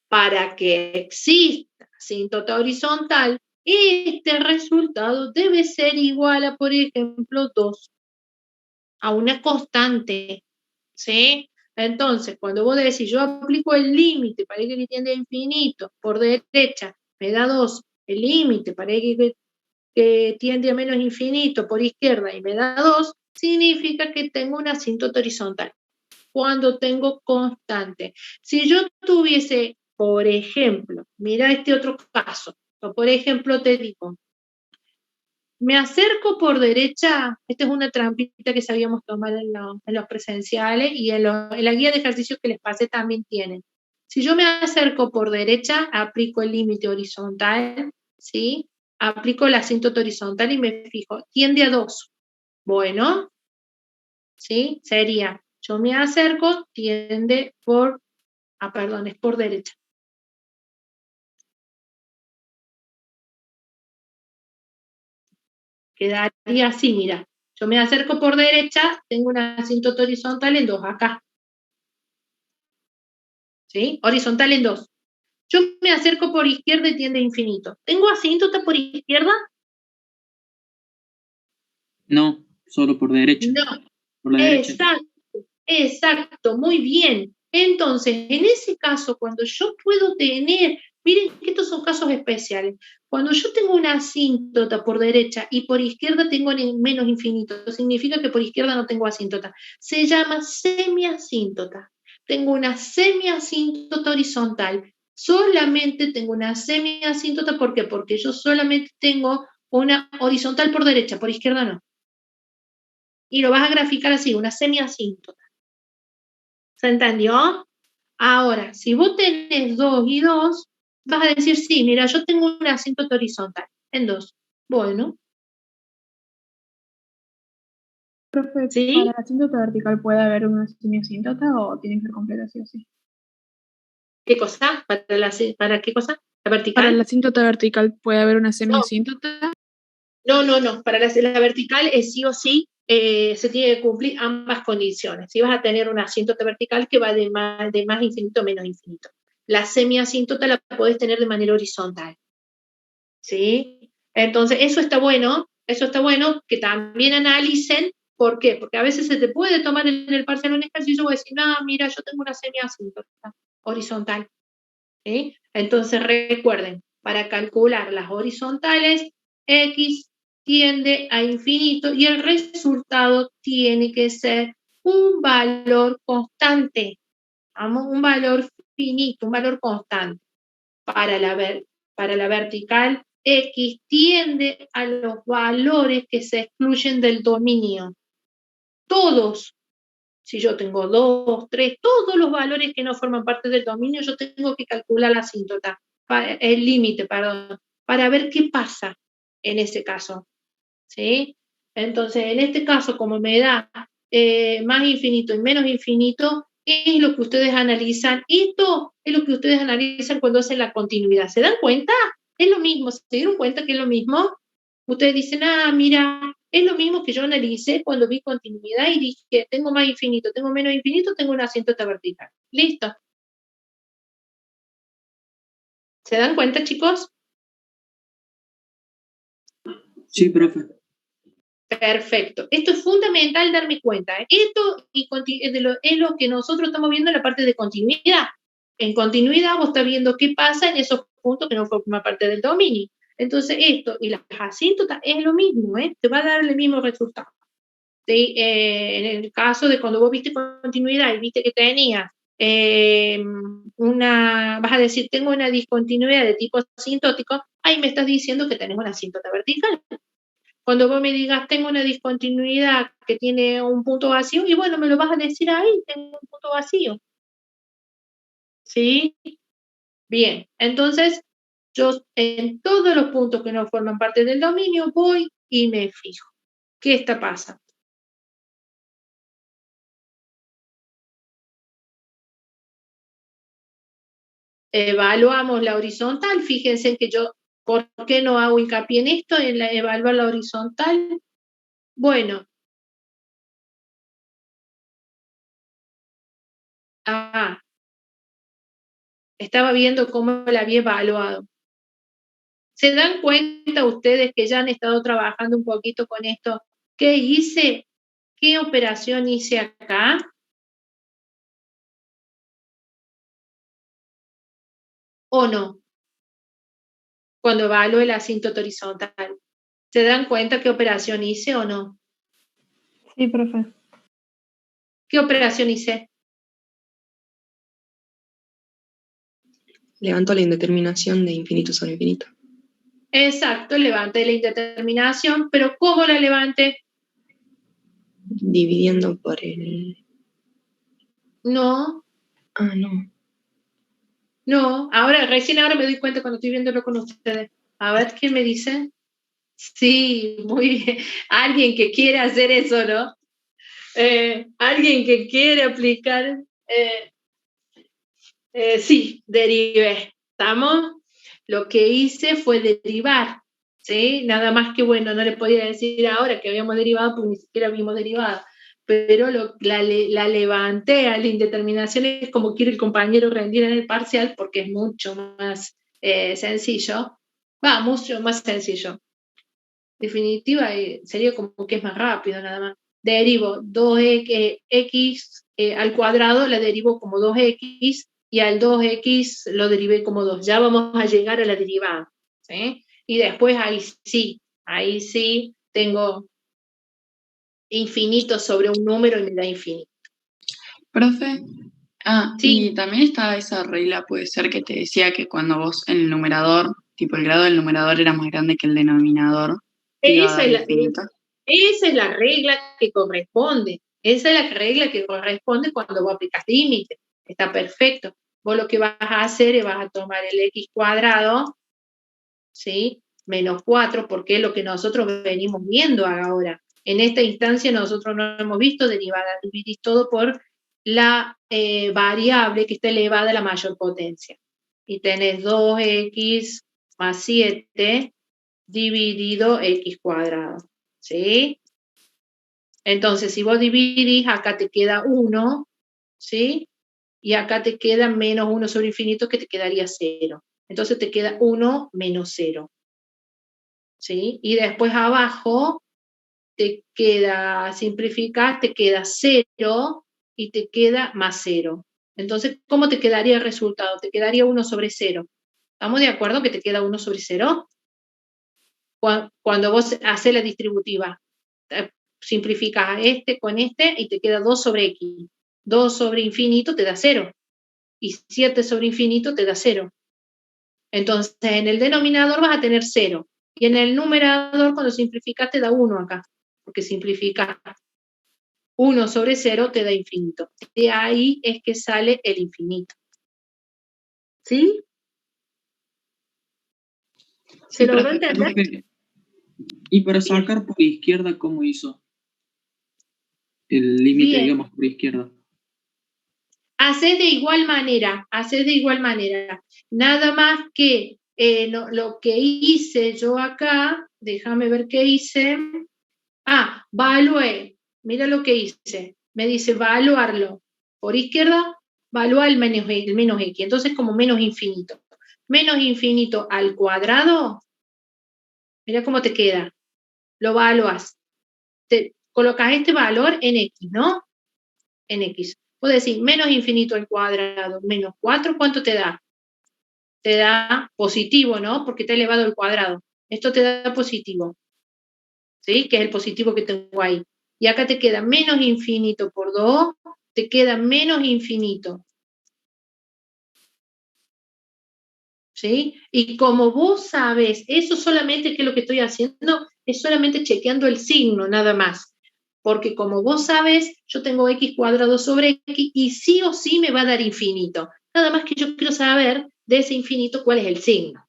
Para que exista asíntota horizontal, este resultado debe ser igual a, por ejemplo, 2. A una constante, ¿sí? Entonces, cuando vos decís, yo aplico el límite para x que tiende a infinito por derecha, me da 2, el límite para x que tiende a menos infinito por izquierda y me da 2, significa que tengo una asíntota horizontal. Cuando tengo constante. Si yo tuviese, por ejemplo, mira este otro caso, o por ejemplo te digo, me acerco por derecha, esta es una trampita que sabíamos tomar en los presenciales y en la guía de ejercicios que les pasé también tienen. Si yo me acerco por derecha, aplico el límite horizontal, ¿sí? Aplico la asíntota horizontal y me fijo, tiende a 2. Bueno, ¿sí? Sería, yo me acerco, tiende por, perdón, es por derecha. Quedaría así, mira. Yo me acerco por derecha, tengo una asíntota horizontal en 2 acá. ¿Sí? Horizontal en 2. Yo me acerco por izquierda y tiende a infinito. ¿Tengo asíntota por izquierda? No, solo por derecha. No. Por la derecha. Exacto, muy bien. Entonces, en ese caso, cuando yo puedo tener, miren que estos son casos especiales, cuando yo tengo una asíntota por derecha y por izquierda tengo menos infinito, significa que por izquierda no tengo asíntota. Se llama semiasíntota. Tengo una semiasíntota horizontal. Solamente tengo una semiasíntota, ¿por qué? Porque yo solamente tengo una horizontal por derecha, por izquierda no. Y lo vas a graficar así, una semiasíntota. ¿Se entendió? Ahora, si vos tenés 2 y 2, vas a decir, sí, mira, yo tengo una asíntota horizontal en 2. Bueno. Profe, ¿sí? ¿para la asíntota vertical puede haber una semiasíntota o tiene que ser completa sí o sí? ¿Qué cosa? ¿Para qué cosa? ¿La vertical? Para la asíntota vertical puede haber una semiasíntota. No. Para la vertical es sí o sí, se tiene que cumplir ambas condiciones. Si vas a tener una asíntota vertical que va de más infinito a menos infinito. La semiasíntota la podés tener de manera horizontal. ¿Sí? Entonces, eso está bueno que también analicen. ¿Por qué? Porque a veces se te puede tomar en el parcial un ejercicio y decir, no, mira, yo tengo una semiasíntota horizontal. ¿Sí? Entonces, recuerden, para calcular las horizontales, x tiende a infinito y el resultado tiene que ser un valor constante. Vamos, un valor finito, un valor constante. Para la vertical, x tiende a los valores que se excluyen del dominio. Todos. Si yo tengo 2, 3, todos los valores que no forman parte del dominio, yo tengo que calcular la asíntota, el límite, perdón, para ver qué pasa en ese caso. ¿Sí? Entonces, en este caso, como me da más infinito y menos infinito, es lo que ustedes analizan. Esto es lo que ustedes analizan cuando hacen la continuidad. ¿Se dan cuenta? Es lo mismo. ¿Se dieron cuenta que es lo mismo? Ustedes dicen, mira, es lo mismo que yo analicé cuando vi continuidad y dije, tengo más infinito, tengo menos infinito, tengo una asíntota vertical. Listo. ¿Se dan cuenta, chicos? Sí, profe. Perfecto. Esto es fundamental darme cuenta. Esto es lo que nosotros estamos viendo en la parte de continuidad. En continuidad vos estás viendo qué pasa en esos puntos que no forman parte del dominio. Entonces esto y las asíntotas es lo mismo, te va a dar el mismo resultado. ¿Sí? En el caso de cuando vos viste continuidad y viste que tenías vas a decir, tengo una discontinuidad de tipo asintótico, ahí me estás diciendo que tenés una asíntota vertical. Cuando vos me digas, tengo una discontinuidad que tiene un punto vacío, y bueno, me lo vas a decir ahí, tengo un punto vacío. ¿Sí? Bien, entonces, yo en todos los puntos que no forman parte del dominio voy y me fijo. ¿Qué está pasando? Evaluamos la horizontal, fíjense que yo, ¿por qué no hago hincapié en esto, en evaluar la horizontal? Bueno. Estaba viendo cómo la había evaluado. ¿Se dan cuenta ustedes que ya han estado trabajando un poquito con esto? ¿Qué hice? ¿Qué operación hice acá? ¿O no? Cuando evalúo la asíntota horizontal. ¿Se dan cuenta qué operación hice o no? Sí, profe. ¿Qué operación hice? Levanto la indeterminación de infinito sobre infinito. Exacto, levanté la indeterminación, pero ¿cómo la levanté? Dividiendo por el... No. No. No, recién ahora me doy cuenta cuando estoy viéndolo con ustedes. A ver, ¿quién me dice? Sí, muy bien. Alguien que quiere hacer eso, ¿no? Alguien que quiere aplicar. Sí, derivé. ¿Estamos? Lo que hice fue derivar. ¿Sí? Nada más que, bueno, no les podía decir ahora que habíamos derivado, porque ni siquiera habíamos derivado. Pero la levanté a la indeterminación, es como quiere el compañero rendir en el parcial, porque es mucho más sencillo. Mucho más sencillo. Definitiva, sería como que es más rápido nada más. Derivo 2x al cuadrado, la derivo como 2x, y al 2x lo derivé como 2. Ya vamos a llegar a la derivada. ¿Sí? Y después ahí sí tengo infinito sobre un número y me da infinito. Profe, sí. Y también está esa regla, puede ser que te decía que cuando vos en el numerador, tipo el grado del numerador era más grande que el denominador, te iba a dar infinito. Esa es la regla que corresponde. Esa es la regla que corresponde cuando vos aplicas límite. Está perfecto. vos lo que vas a hacer es vas a tomar el x cuadrado, ¿sí? Menos 4, porque es lo que nosotros venimos viendo ahora. En esta instancia nosotros no hemos visto derivada, dividís todo por la variable que está elevada a la mayor potencia. Y tenés 2x más 7 dividido x cuadrado, ¿sí? Entonces, si vos dividís, acá te queda 1, ¿sí? Y acá te queda menos 1 sobre infinito, que te quedaría 0. Entonces te queda 1 menos 0. ¿Sí? Y después abajo te queda, simplificás, te queda 0 y te queda más 0. Entonces, ¿cómo te quedaría el resultado? Te quedaría 1 sobre 0. ¿Estamos de acuerdo que te queda 1 sobre 0? Cuando vos haces la distributiva, simplificás este con este y te queda 2 sobre x. 2 sobre infinito te da 0. Y 7 sobre infinito te da 0. Entonces, en el denominador vas a tener 0. Y en el numerador, cuando simplificas, te da 1 acá. Porque simplifica 1 sobre 0 te da infinito. De ahí es que sale el infinito. ¿Sí? ¿Se logró entender? Y para sacar por izquierda, ¿cómo hizo? El límite, digamos, por izquierda. Haces de igual manera. Nada más que lo que hice yo acá, déjame ver qué hice. Valué. Mira lo que hice. Me dice evaluarlo. Por izquierda, valúa el menos x. Entonces, como menos infinito. Menos infinito al cuadrado. Mira cómo te queda. Lo evalúas. Te colocas este valor en x, ¿no? En x. Puedes decir menos infinito al cuadrado menos 4, ¿cuánto te da? Te da positivo, ¿no? Porque te ha elevado al cuadrado. Esto te da positivo. ¿Sí? Que es el positivo que tengo ahí. Y acá te queda menos infinito por 2, te queda menos infinito. ¿Sí? Y como vos sabes, eso solamente, que es lo que estoy haciendo, es solamente chequeando el signo, nada más. Porque como vos sabes, yo tengo x cuadrado sobre x y sí o sí me va a dar infinito. Nada más que yo quiero saber de ese infinito cuál es el signo.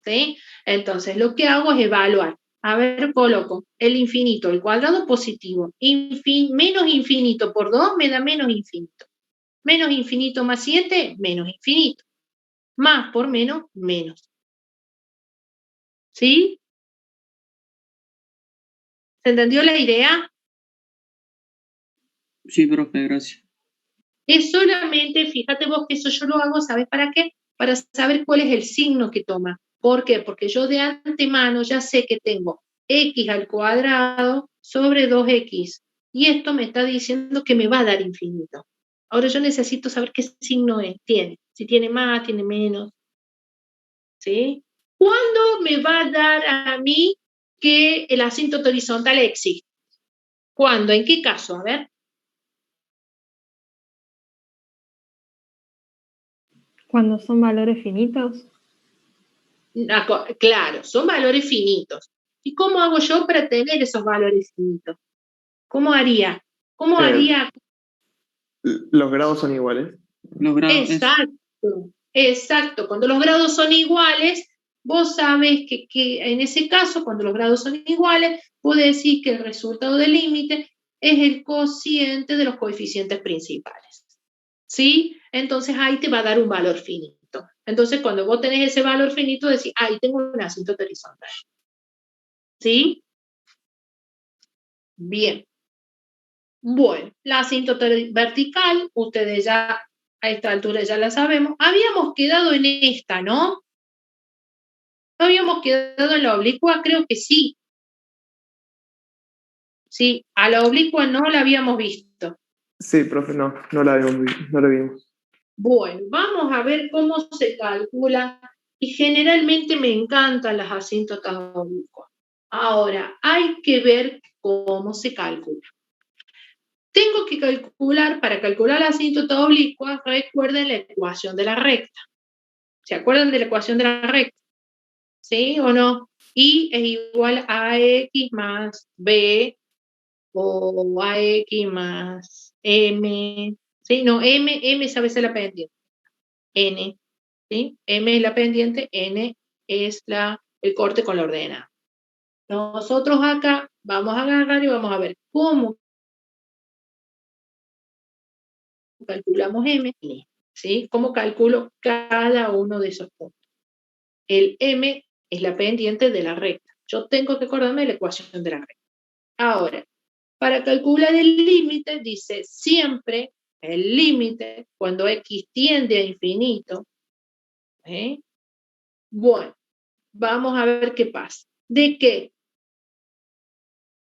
¿Sí? Entonces, lo que hago es evaluar. A ver, coloco el infinito, el cuadrado positivo. Menos infinito por 2 me da menos infinito. Menos infinito más 7, menos infinito. Más por menos, menos. ¿Sí? ¿Se entendió la idea? Sí, profe, gracias. Es solamente, fíjate vos que eso yo lo hago, ¿sabes para qué? Para saber cuál es el signo que toma. ¿Por qué? Porque yo de antemano ya sé que tengo x al cuadrado sobre 2x. Y esto me está diciendo que me va a dar infinito. Ahora yo necesito saber qué signo tiene. Si tiene más, tiene menos. ¿Sí? ¿Cuándo me va a dar a mí que el asíntoto horizontal existe? ¿Cuándo? ¿En qué caso? A ver. ¿Cuando son valores finitos? Claro, son valores finitos. ¿Y cómo hago yo para tener esos valores finitos? ¿Cómo haría? ¿Cómo haría? Los grados son iguales. Los grados. Exacto. Cuando los grados son iguales, vos sabés que en ese caso, cuando los grados son iguales, vos decís que el resultado del límite es el cociente de los coeficientes principales. ¿Sí? Entonces ahí te va a dar un valor finito. Entonces cuando vos tenés ese valor finito, decís, ahí tengo un asíntoto horizontal. ¿Sí? Bien. Bueno, la asíntota vertical, ustedes ya a esta altura ya la sabemos. Habíamos quedado en esta, ¿no? ¿No habíamos quedado en la oblicua? Creo que sí. Sí, a la oblicua no la habíamos visto. Sí, profe, no la vimos. Bueno, vamos a ver cómo se calcula. Y generalmente me encantan las asíntotas oblicuas. Ahora, hay que ver cómo se calcula. Tengo que calcular, para calcular la asíntota oblicua, recuerden la ecuación de la recta. ¿Se acuerdan de la ecuación de la recta? ¿Sí o no? Y es igual a x más b o a x más m. ¿Sí? No, m a veces la pendiente. N, ¿sí? M es la pendiente, N es el corte con la ordenada. Nosotros acá vamos a agarrar y vamos a ver cómo calculamos M, ¿sí? Cómo calculo cada uno de esos puntos. El M es la pendiente de la recta. Yo tengo que acordarme de la ecuación de la recta. Ahora, para calcular el límite, dice siempre el límite cuando X tiende a infinito. Bueno, vamos a ver qué pasa. De que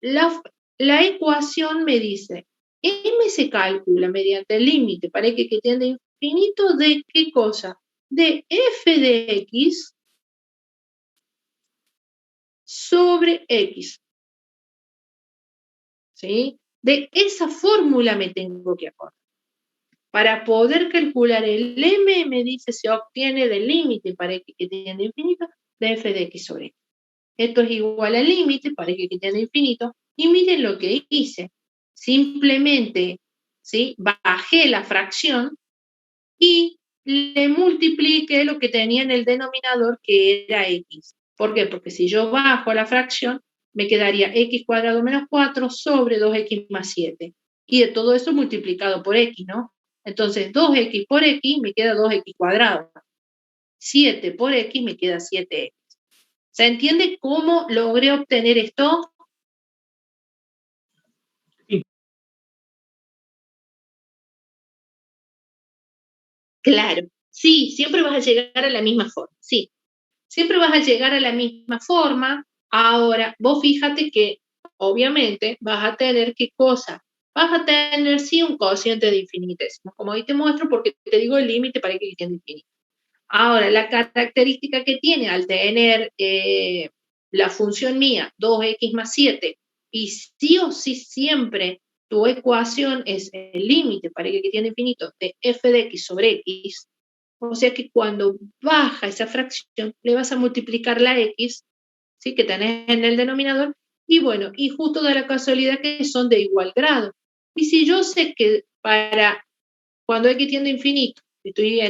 la ecuación me dice, M se calcula mediante el límite para X que tiende a infinito de ¿qué cosa? De f de X sobre X. ¿Sí? De esa fórmula me tengo que acordar. Para poder calcular el M, me dice, se obtiene del límite para X que tiende a infinito de f de X sobre X. Esto es igual al límite para X que tiende a infinito. Y miren lo que hice. Simplemente, ¿sí? Bajé la fracción y le multipliqué lo que tenía en el denominador, que era X. ¿Por qué? Porque si yo bajo la fracción, me quedaría X cuadrado menos 4 sobre 2X más 7. Y de todo eso multiplicado por X, ¿no? Entonces, 2X por X me queda 2X cuadrado. 7 por X me queda 7X. ¿Se entiende cómo logré obtener esto? Sí. Claro. Sí, siempre vas a llegar a la misma forma. Sí. Siempre vas a llegar a la misma forma. Ahora, vos fíjate que, obviamente, vas a tener ¿qué cosa? Vas a tener, sí, un cociente de infinitesimos. Como ahí te muestro, porque te digo el límite para que tiene infinito. Ahora, la característica que tiene al tener la función mía, 2x más 7, y sí o sí siempre tu ecuación es el límite para que tiene infinito de f de x sobre x, o sea que cuando baja esa fracción, le vas a multiplicar la x, ¿sí? Que tenés en el denominador, y bueno, y justo da la casualidad que son de igual grado. Y si yo sé que para cuando x tiende a infinito, estoy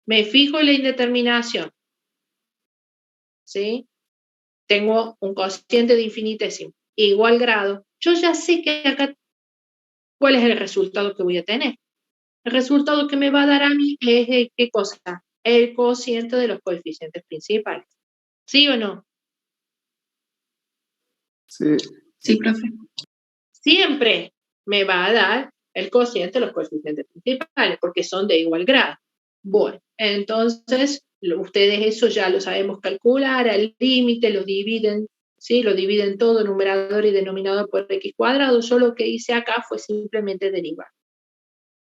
me fijo en la indeterminación, ¿sí? Tengo un cociente de infinitésimo igual grado, yo ya sé que acá cuál es el resultado que voy a tener. El resultado que me va a dar a mí es ¿qué cosa? El cociente de los coeficientes principales. ¿Sí o no? Sí. Sí, profe. Siempre me va a dar el cociente de los coeficientes principales, porque son de igual grado. Bueno, entonces, ustedes eso ya lo sabemos calcular, al límite lo dividen, ¿sí? Lo dividen todo, numerador y denominador por x cuadrado. Yo lo que hice acá fue simplemente derivar.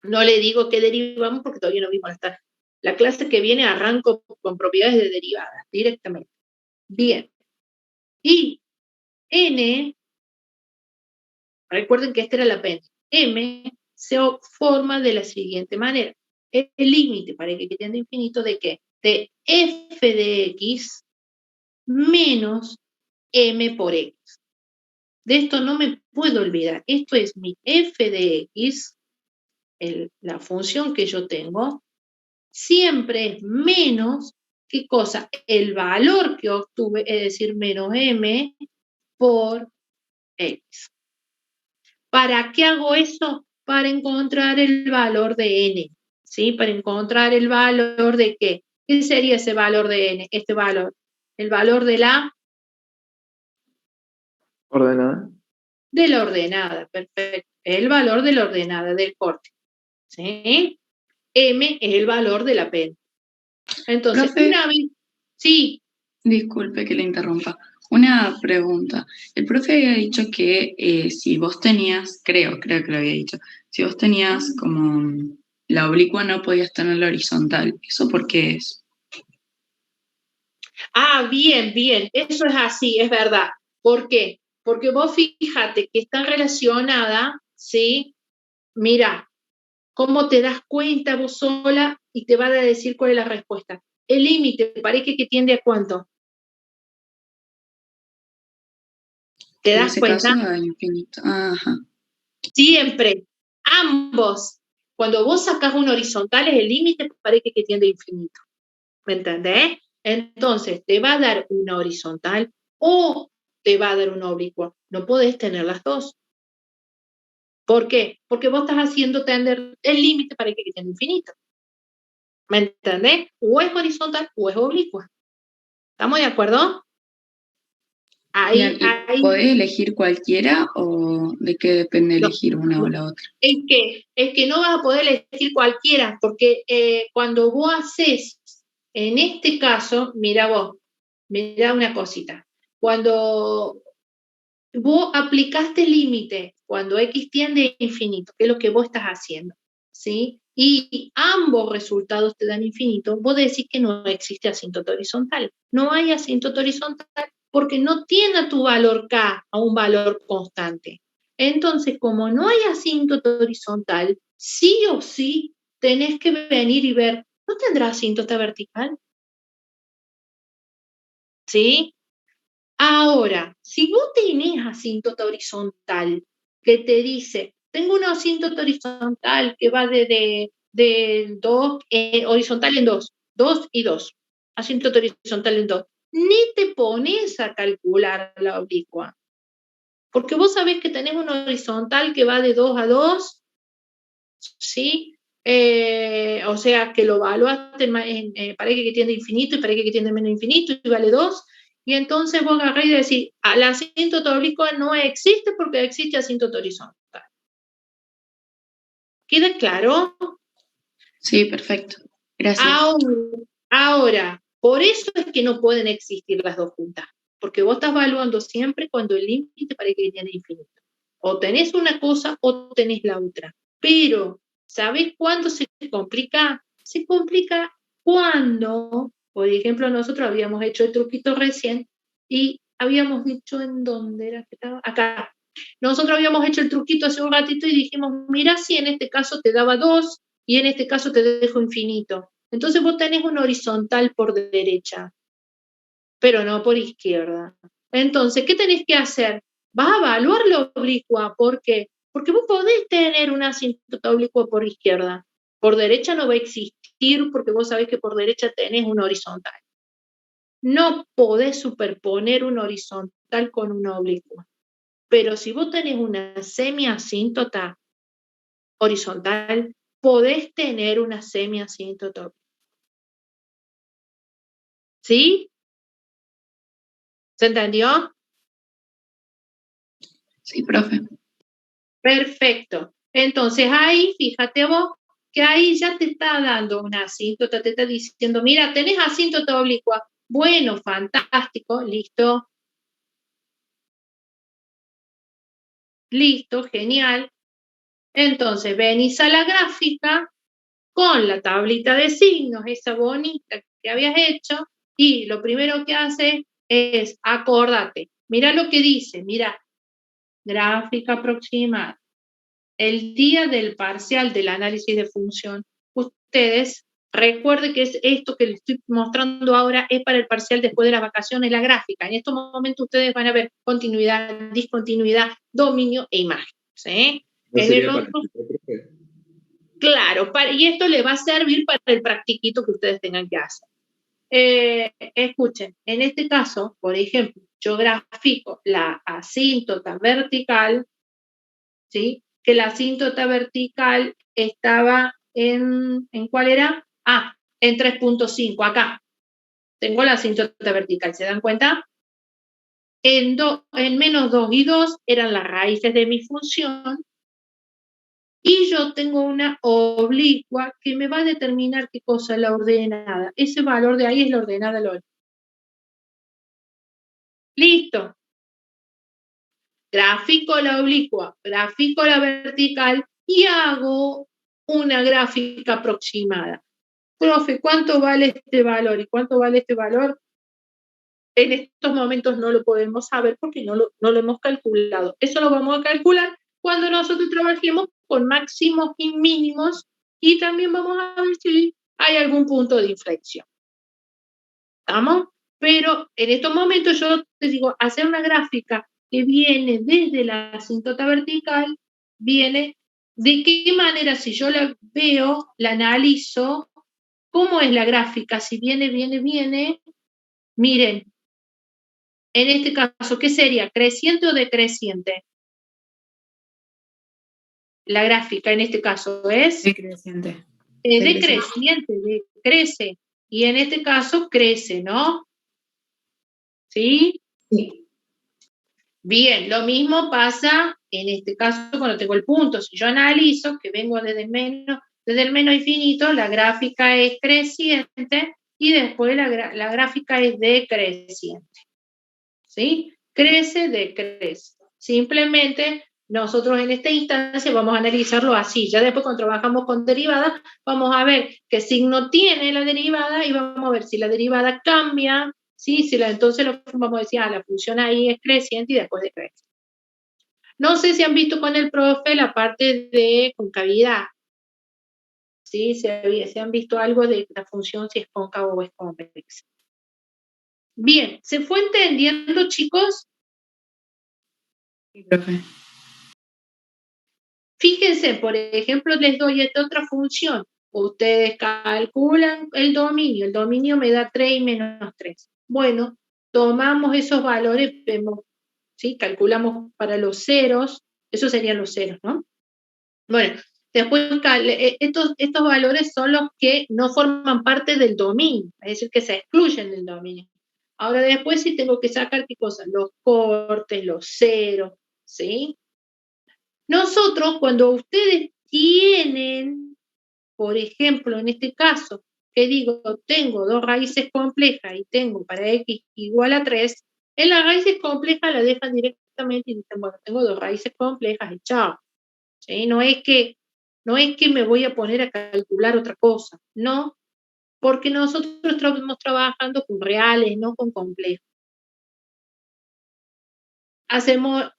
No le digo que derivamos porque todavía no vimos la clase que viene, arranco con propiedades de derivadas directamente. Bien. Y n, recuerden que esta era la pendiente. M se forma de la siguiente manera. El límite para que tienda a infinito de ¿qué? De f de x menos m por x. De esto no me puedo olvidar. Esto es mi f de x, la función que yo tengo, siempre es menos, ¿qué cosa? El valor que obtuve, es decir, menos m por x. ¿Para qué hago eso? Para encontrar el valor de n, ¿sí? Para encontrar el valor de ¿qué? ¿Qué sería ese valor de n? Este valor. El valor de la Ordenada. De la ordenada, perfecto. El valor de la ordenada, del corte. ¿Sí? M es el valor de la pendiente. Entonces, profe, una vez... Sí. Disculpe que le interrumpa. Una pregunta. El profe había dicho que si vos tenías, creo que lo había dicho, si vos tenías como la oblicua no podías tener la horizontal. ¿Eso por qué es? Ah, bien, bien. Eso es así, es verdad. ¿Por qué? Porque vos fíjate que está relacionada, ¿sí? Mira, cómo te das cuenta vos sola y te va a decir cuál es la respuesta. El límite parece que tiende a ¿cuánto? ¿Te das cuenta? En ese caso, a infinito. Ajá. Siempre, ambos. Cuando vos sacás un horizontal, es el límite parece que tiende a infinito. ¿Me entendés? Entonces, te va a dar una horizontal o te va a dar una oblicua. No podés tener las dos. ¿Por qué? Porque vos estás haciendo tender el límite para que tiende a infinito. ¿Me entendés? O es horizontal o es oblicua. ¿Estamos de acuerdo? Bien, ¿y podés elegir cualquiera o de qué depende elegir una o la otra? Es que no vas a poder elegir cualquiera, porque cuando vos haces, en este caso, mira una cosita. Cuando vos aplicaste límite, cuando X tiende a infinito, que es lo que vos estás haciendo, ¿sí? Y ambos resultados te dan infinito, vos decís que no existe asíntota horizontal. No hay asíntota horizontal porque no tiene a tu valor K a un valor constante. Entonces, como no hay asíntota horizontal, sí o sí tenés que venir y ver, ¿no tendrá asíntota vertical? ¿Sí? Ahora, si vos tenés asíntota horizontal que te dice, tengo una asíntota horizontal que va de 2, horizontal en 2, 2 y 2, asíntota horizontal en 2, ni te pones a calcular la oblicua, porque vos sabés que tenés una horizontal que va de 2 a 2, ¿sí? O sea, que lo evaluaste parece que tiende infinito y parece que tiende menos infinito y vale 2, y entonces vos agarrás y decís, la asíntota oblicua no existe porque existe asíntota horizontal. ¿Queda claro? Sí, perfecto. Gracias. Ahora, por eso es que no pueden existir las dos juntas, porque vos estás evaluando siempre cuando el límite parece que tiene infinito. O tenés una cosa o tenés la otra. Pero, ¿sabés cuándo se complica? Se complica cuando, por ejemplo, nosotros habíamos hecho el truquito recién y habíamos dicho en dónde era que estaba, acá. Nosotros habíamos hecho el truquito hace un ratito y dijimos, mira si en este caso te daba 2 y en este caso te dejo infinito. Entonces vos tenés un horizontal por derecha, pero no por izquierda. Entonces, ¿qué tenés que hacer? Vas a evaluar la oblicua. ¿Por qué? Porque vos podés tener una asíntota oblicua por izquierda. Por derecha no va a existir porque vos sabés que por derecha tenés un horizontal. No podés superponer un horizontal con una oblicua. Pero si vos tenés una semiasíntota horizontal, podés tener una semiasíntota. ¿Sí? ¿Se entendió? Sí, profe. Perfecto. Entonces ahí, fíjate vos, que ahí ya te está dando una asíntota, te está diciendo, mira, tenés asíntota oblicua. Bueno, fantástico, listo. Listo, genial. Entonces venís a la gráfica con la tablita de signos, esa bonita que habías hecho, y lo primero que hace es acordate. Mira lo que dice, mira, gráfica aproximada. El día del parcial del análisis de función, ustedes recuerden que es esto que les estoy mostrando ahora es para el parcial después de las vacaciones, la gráfica. En estos momentos ustedes van a ver continuidad, discontinuidad, dominio e imagen. ¿Sí? ¿No sería para el profe? Claro, y esto le va a servir para el practiquito que ustedes tengan que hacer. Escuchen, en este caso, por ejemplo, yo grafico la asíntota vertical, ¿sí? Que la asíntota vertical estaba ¿en cuál era? En 3.5, acá. Tengo la asíntota vertical, ¿se dan cuenta? En menos 2 y 2 eran las raíces de mi función, y yo tengo una oblicua que me va a determinar qué cosa es la ordenada. Ese valor de ahí es la ordenada LOL. Listo. Grafico la oblicua, grafico la vertical y hago una gráfica aproximada. Profe, ¿cuánto vale este valor? ¿Y cuánto vale este valor? En estos momentos no lo podemos saber porque no lo hemos calculado. Eso lo vamos a calcular cuando nosotros trabajemos con máximos y mínimos y también vamos a ver si hay algún punto de inflexión. ¿Estamos? Pero en estos momentos yo te digo, hacer una gráfica que viene desde la asíntota vertical, viene ¿De qué manera, si yo la veo, la analizo, cómo es la gráfica? Si viene, miren, en este caso, ¿qué sería? ¿Creciente o decreciente? La gráfica en este caso es Decreciente. decreciente, decrece. Y en este caso crece, ¿no? ¿Sí? Sí. Bien, lo mismo pasa en este caso cuando tengo el punto. Si yo analizo, que vengo desde el menos infinito, la gráfica es creciente y después la gráfica es decreciente. ¿Sí? Crece, decrece. Simplemente nosotros en esta instancia vamos a analizarlo así. Ya después cuando trabajamos con derivadas, vamos a ver qué signo tiene la derivada y vamos a ver si la derivada cambia, ¿sí? Entonces vamos a decir, la función ahí es creciente y después decrece. No sé si han visto con el profe la parte de concavidad. ¿Sí? Si han visto algo de la función si es cóncavo o es convexa. Bien, ¿se fue entendiendo, chicos? Sí, profe. Fíjense, por ejemplo, les doy esta otra función. Ustedes calculan el dominio me da 3 y menos 3. Bueno, tomamos esos valores, vemos, ¿sí? Calculamos para los ceros, esos serían los ceros, ¿no? Bueno, después estos valores son los que no forman parte del dominio, es decir, que se excluyen del dominio. Ahora después sí tengo que sacar qué cosa, los cortes, los ceros, ¿sí? Nosotros, cuando ustedes tienen, por ejemplo, en este caso, que digo, tengo dos raíces complejas y tengo para x igual a 3, en las raíces complejas la dejan directamente y dicen, bueno, tengo dos raíces complejas y chao. ¿Sí? No es que me voy a poner a calcular otra cosa, no, porque nosotros estamos trabajando con reales, no con complejos. Hacemos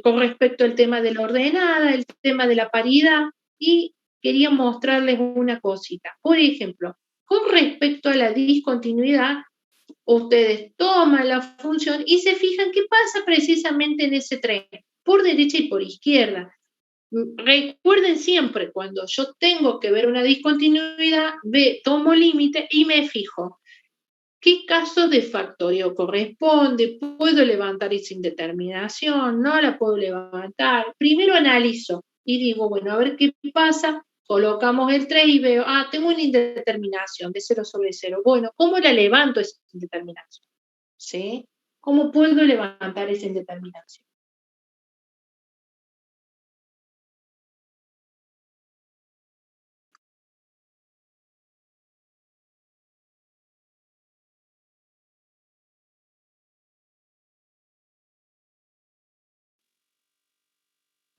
con respecto al tema de la ordenada, el tema de la paridad, y quería mostrarles una cosita. Por ejemplo, con respecto a la discontinuidad, ustedes toman la función y se fijan qué pasa precisamente en ese tren, por derecha y por izquierda. Recuerden siempre, cuando yo tengo que ver una discontinuidad, tomo límite y me fijo. ¿Qué caso de factoreo corresponde? ¿Puedo levantar esa indeterminación? ¿No la puedo levantar? Primero analizo y digo, bueno, a ver qué pasa. Colocamos el 3 y veo, tengo una indeterminación de 0 sobre 0. Bueno, ¿cómo la levanto esa indeterminación? ¿Sí? ¿Cómo puedo levantar esa indeterminación?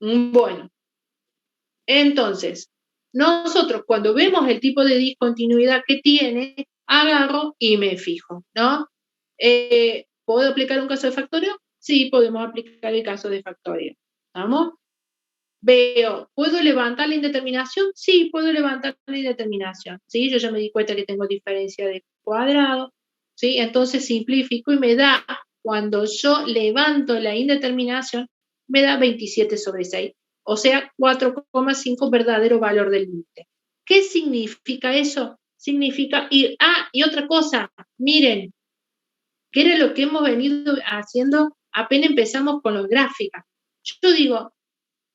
Bueno, entonces, nosotros cuando vemos el tipo de discontinuidad que tiene, agarro y me fijo, ¿no? ¿Puedo aplicar un caso de factoreo? Sí, podemos aplicar el caso de factoreo. ¿Vamos? Veo, ¿puedo levantar la indeterminación? Sí, puedo levantar la indeterminación. ¿Sí? Yo ya me di cuenta que tengo diferencia de cuadrado. ¿Sí? Entonces simplifico y me da, cuando yo levanto la indeterminación, me da 27 sobre 6. O sea, 4,5 verdadero valor del límite. ¿Qué significa eso? Significa ir. Y otra cosa, miren, que era lo que hemos venido haciendo apenas empezamos con los gráficas. Yo digo,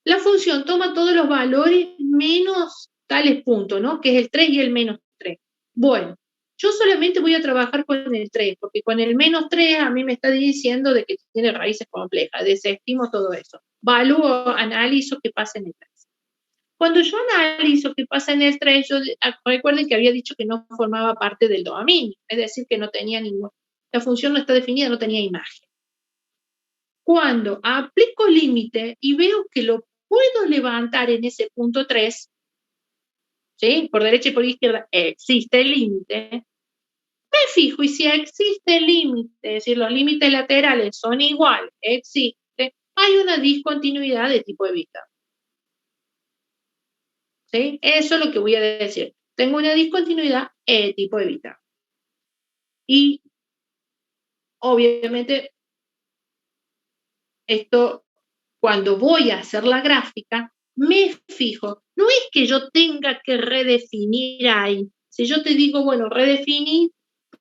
la función toma todos los valores menos tales puntos, ¿no? Que es el 3 y el menos 3. Bueno, yo solamente voy a trabajar con el 3, porque con el menos 3 a mí me está diciendo de que tiene raíces complejas, desestimo todo eso. Valúo, analizo qué pasa en el 3. Cuando yo analizo qué pasa en el 3, recuerden que había dicho que no formaba parte del dominio, es decir, que no tenía la función no está definida, no tenía imagen. Cuando aplico límite y veo que lo puedo levantar en ese punto 3, ¿sí? Por derecha y por izquierda existe el límite, me fijo y si existe el límite, es decir, los límites laterales son iguales, existe, hay una discontinuidad de tipo evitable. ¿Sí? Eso es lo que voy a decir. Tengo una discontinuidad tipo evitable. Y obviamente esto, cuando voy a hacer la gráfica, me fijo. No es que yo tenga que redefinir ahí. Si yo te digo, bueno, redefinir,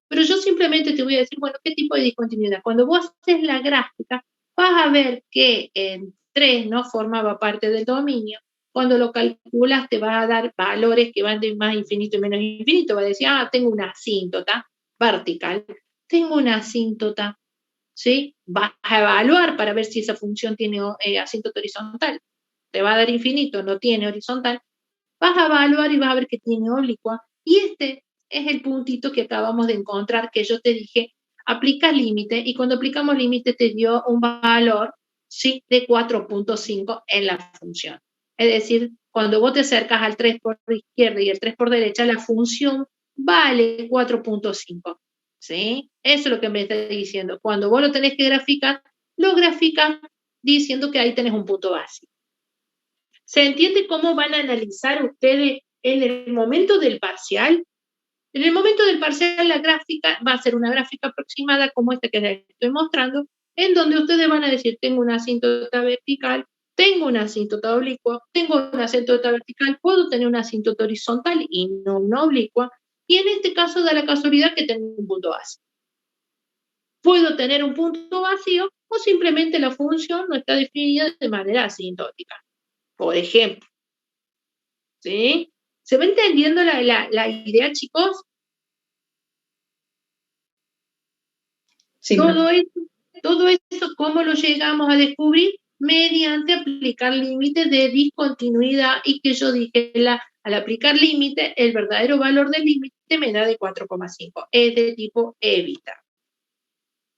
pero yo simplemente te voy a decir, bueno, ¿qué tipo de discontinuidad? Cuando vos haces la gráfica, vas a ver que en 3 no formaba parte del dominio. Cuando lo calculas te va a dar valores que van de más infinito y menos infinito. Va a decir, tengo una asíntota vertical, tengo una asíntota, ¿sí? Vas a evaluar para ver si esa función tiene asíntota horizontal. Te va a dar infinito, no tiene horizontal. Vas a evaluar y vas a ver que tiene oblicua. Y este es el puntito que acabamos de encontrar, que yo te dije, aplica límite, y cuando aplicamos límite te dio un valor, ¿sí?, de 4.5 en la función. Es decir, cuando vos te acercas al 3 por izquierda y el 3 por derecha, la función vale 4.5. ¿Sí? Eso es lo que me está diciendo. Cuando vos lo tenés que graficar, lo graficas diciendo que ahí tenés un punto básico. ¿Se entiende cómo van a analizar ustedes en el momento del parcial? En el momento del parcial la gráfica va a ser una gráfica aproximada como esta que les estoy mostrando, en donde ustedes van a decir, tengo una asíntota vertical, tengo una asíntota oblicua, tengo una asíntota vertical, puedo tener una asíntota horizontal y no una oblicua, y en este caso da la casualidad que tengo un punto básico. Puedo tener un punto vacío o simplemente la función no está definida de manera asintótica. Por ejemplo, ¿sí? ¿Se va entendiendo la idea, chicos? Sí, todo eso, ¿cómo lo llegamos a descubrir? Mediante aplicar límites de discontinuidad, y que yo dije, al aplicar límite, el verdadero valor del límite me da de 4,5, es de tipo evita.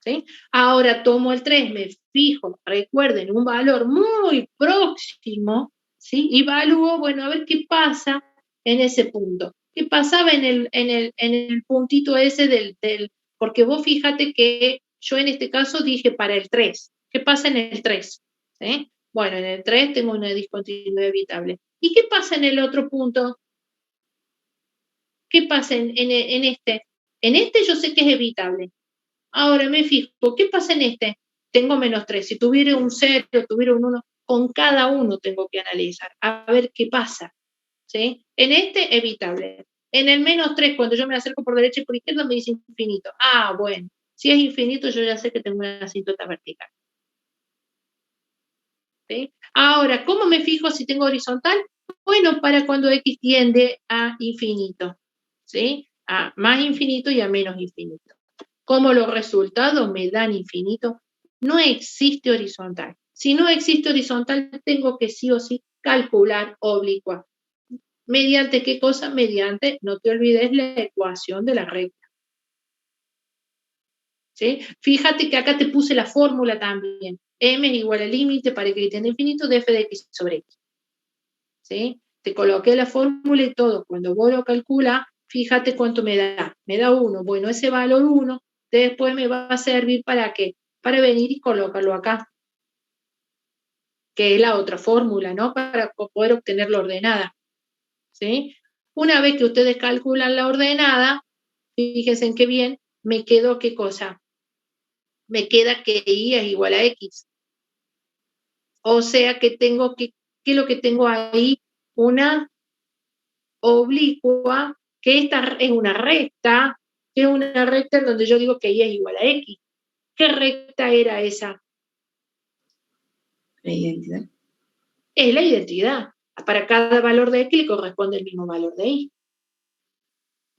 ¿Sí? Ahora tomo el 3, me fijo, recuerden, un valor muy próximo, ¿sí? Y evalúo, bueno, a ver qué pasa en ese punto. ¿Qué pasaba en el puntito ese del, porque vos fíjate que yo en este caso dije para el 3. ¿Qué pasa en el 3? ¿Sí? Bueno, en el 3 tengo una discontinuidad evitable. ¿Y qué pasa en el otro punto? ¿Qué pasa en este? En este yo sé que es evitable. Ahora me fijo, ¿qué pasa en este? Tengo -3. Si tuviera un 0, tuviera un 1, con cada uno tengo que analizar, a ver qué pasa. ¿Sí? En este, evitable. En el -3, cuando yo me acerco por derecha y por izquierda, me dice infinito. Bueno, si es infinito, yo ya sé que tengo una asíntota vertical. ¿Sí? Ahora, ¿cómo me fijo si tengo horizontal? Bueno, para cuando x tiende a infinito. ¿Sí? A más infinito y a menos infinito. Como los resultados me dan infinito, no existe horizontal. Si no existe horizontal, tengo que sí o sí calcular oblicua. ¿Mediante qué cosa? Mediante, no te olvides, la ecuación de la recta. ¿Sí? Fíjate que acá te puse la fórmula también. M es igual al límite para que tienda infinito de f de x sobre x. ¿Sí? Te coloqué la fórmula y todo. Cuando vos lo calculas, fíjate cuánto me da. Me da 1. Bueno, ese valor 1 después me va a servir ¿para qué? Para venir y colocarlo acá, que es la otra fórmula, ¿no? Para poder obtener la ordenada. ¿Sí? Una vez que ustedes calculan la ordenada, fíjense en qué bien, me quedó qué cosa. Me queda que y es igual a x. O sea que tengo que, ¿qué es lo que tengo ahí? Una oblicua, que esta es una recta, que es una recta en donde yo digo que y es igual a x. ¿Qué recta era esa? La identidad. Es la identidad. Para cada valor de x le corresponde el mismo valor de y.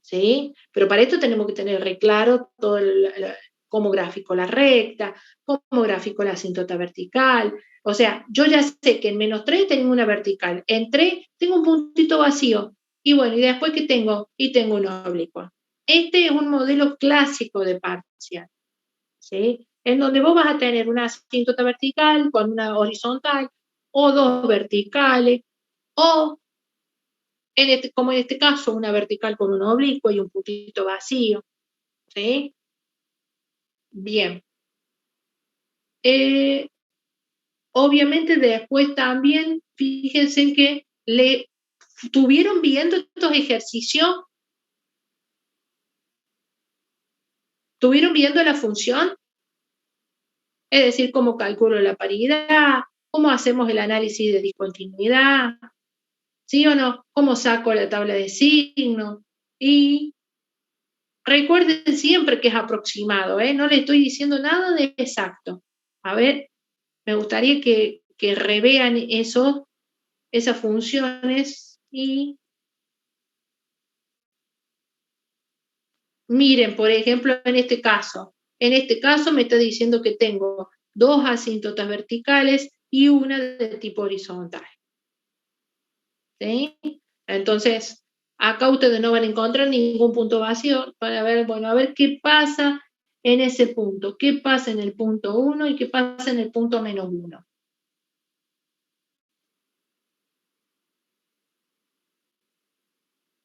¿Sí? Pero para esto tenemos que tener re claro todo cómo gráfico la recta, cómo gráfico la asíntota vertical. O sea, yo ya sé que en -3 tengo una vertical, en 3 tengo un puntito vacío, y bueno, y después ¿qué tengo? Y tengo una oblicua. Este es un modelo clásico de parcial, ¿sí? En donde vos vas a tener una asíntota vertical con una horizontal, o dos verticales, o como en este caso, una vertical con un oblicuo y un puntito vacío. ¿Sí? Bien. Obviamente después también, fíjense que ¿estuvieron viendo estos ejercicios? ¿Estuvieron viendo la función? Es decir, cómo calculo la paridad, ¿Cómo hacemos el análisis de discontinuidad? ¿Sí o no? ¿Cómo saco la tabla de signos? Y recuerden siempre que es aproximado, ¿eh? No le estoy diciendo nada de exacto. A ver, me gustaría que revean esas funciones y miren, por ejemplo, en este caso me está diciendo que tengo 2 asíntotas verticales y una de tipo horizontal. ¿Sí? Entonces, acá ustedes no van a encontrar ningún punto vacío para ver, bueno, a ver qué pasa en ese punto, qué pasa en el punto 1 y qué pasa en el punto -1.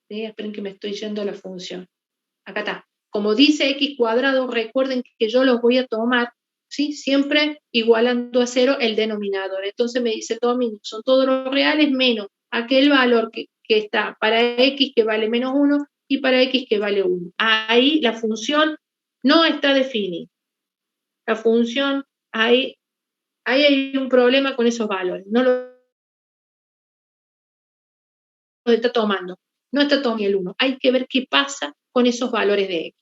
¿Sí? Esperen que me estoy yendo a la función. Acá está. Como dice x cuadrado, recuerden que yo los voy a tomar, ¿sí? Siempre igualando a 0 el denominador. Entonces me dice todo son todos los reales menos aquel valor que está para x que vale -1 y para x que vale 1. Ahí la función no está definida. La función, ahí hay un problema con esos valores. No lo está tomando. No está tomando el 1. Hay que ver qué pasa con esos valores de x.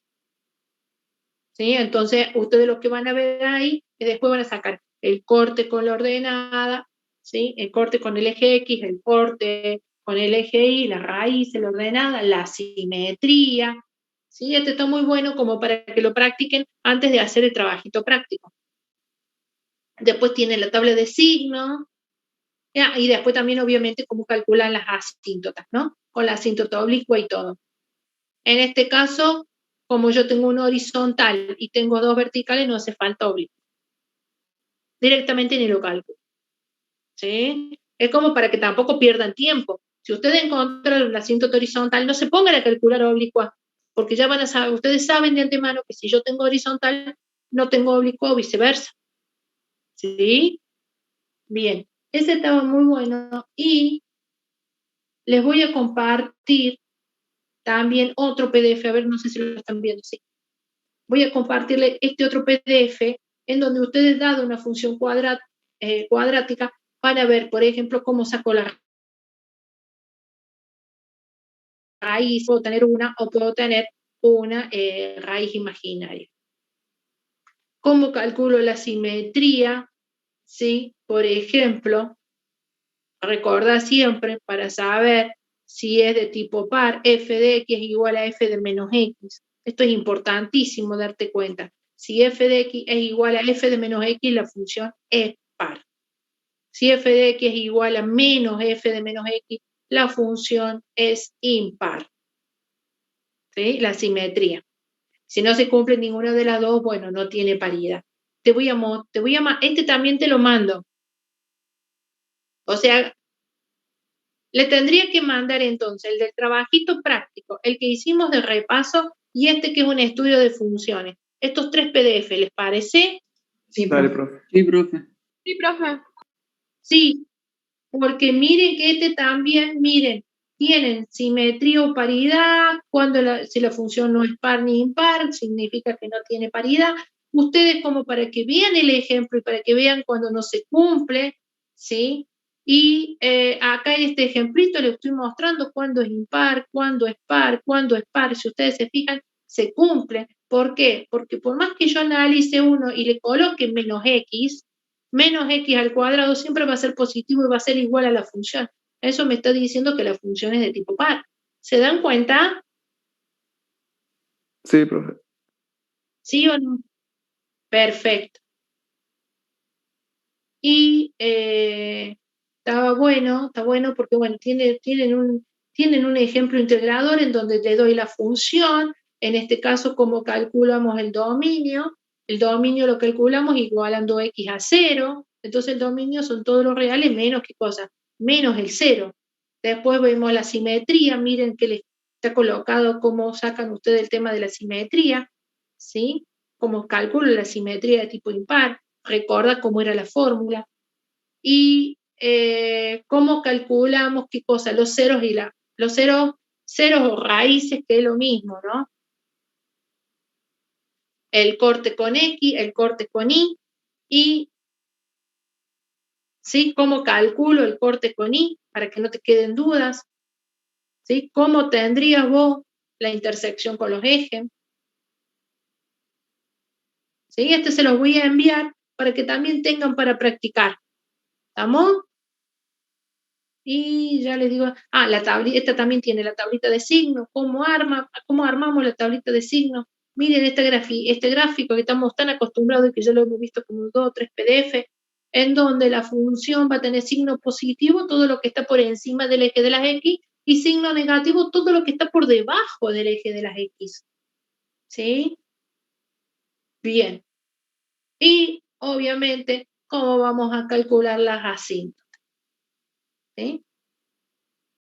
¿Sí? Entonces, ustedes lo que van a ver ahí, es después van a sacar el corte con la ordenada, ¿sí? El corte con el eje X, el corte con el eje Y, la raíz, la ordenada, la simetría, ¿sí? Este está muy bueno como para que lo practiquen antes de hacer el trabajito práctico. Después tiene la tabla de signos, ¿ya? Y después también, obviamente, cómo calculan las asíntotas, ¿no? Con la asíntota oblicua y todo. En este caso, como yo tengo una horizontal y tengo 2 verticales, no hace falta oblicuo. Directamente ni lo calculo. ¿Sí? Es como para que tampoco pierdan tiempo. Si ustedes encuentran la asíntota horizontal, no se pongan a calcular oblicua, porque ya van a saber, ustedes saben de antemano que si yo tengo horizontal, no tengo oblicua o viceversa. ¿Sí? Bien, ese estaba muy bueno y les voy a compartir también otro PDF, a ver, no sé si lo están viendo, sí. Voy a compartirle este otro PDF en donde ustedes dado una función cuadrática para ver, por ejemplo, cómo saco la raíz. Puedo tener una o puedo tener una raíz imaginaria. ¿Cómo calculo la simetría? ¿Sí? Por ejemplo, recordá siempre para saber si es de tipo par, f de x es igual a f de menos x. Esto es importantísimo darte cuenta. Si f de x es igual a f de menos x, la función es par. Si f de x es igual a menos f de menos x, la función es impar. ¿Sí? La simetría. Si no se cumple ninguna de las dos, bueno, no tiene paridad. Este también te lo mando. O sea, le tendría que mandar entonces el del trabajito práctico, el que hicimos de repaso y este que es un estudio de funciones. Estos 3 PDF, ¿les parece? Sí, dale, profe. Sí, profe. Sí, profe. Sí, porque miren que este también, miren, tienen simetría o paridad, si la función no es par ni impar, significa que no tiene paridad. Ustedes como para que vean el ejemplo y para que vean cuando no se cumple, ¿sí? Y acá en este ejemplito les estoy mostrando cuándo es impar, cuándo es par, cuándo es par. Si ustedes se fijan, se cumple. ¿Por qué? Porque por más que yo analice uno y le coloque menos x al cuadrado siempre va a ser positivo y va a ser igual a la función. Eso me está diciendo que la función es de tipo par. ¿Se dan cuenta? Sí, profe. ¿Sí o no? Perfecto. Y está bueno porque bueno, tienen un ejemplo integrador en donde le doy la función, en este caso cómo calculamos el dominio lo calculamos igualando x a 0, entonces el dominio son todos los reales menos ¿qué cosa? Menos el 0. Después vemos la simetría, miren que les está colocado cómo sacan ustedes el tema de la simetría, ¿sí? Cómo calculo la simetría de tipo impar, recuerda cómo era la fórmula, y cómo calculamos qué cosa, los ceros o raíces, que es lo mismo, ¿no? El corte con X, el corte con Y, y ¿Sí? ¿Cómo calculo el corte con Y? Para que no te queden dudas. ¿Sí? ¿Cómo tendrías vos la intersección con los ejes? ¿Sí? Este se los voy a enviar para que también tengan para practicar. ¿Estamos? Y ya les digo, esta también tiene la tablita de signos. ¿Cómo armamos la tablita de signos? Miren este gráfico que estamos tan acostumbrados y que ya lo hemos visto como 2 o 3 PDF, en donde la función va a tener signo positivo, todo lo que está por encima del eje de las X, y signo negativo, todo lo que está por debajo del eje de las X. ¿Sí? Bien. Y, obviamente, ¿cómo vamos a calcular las asíntotas? ¿Sí?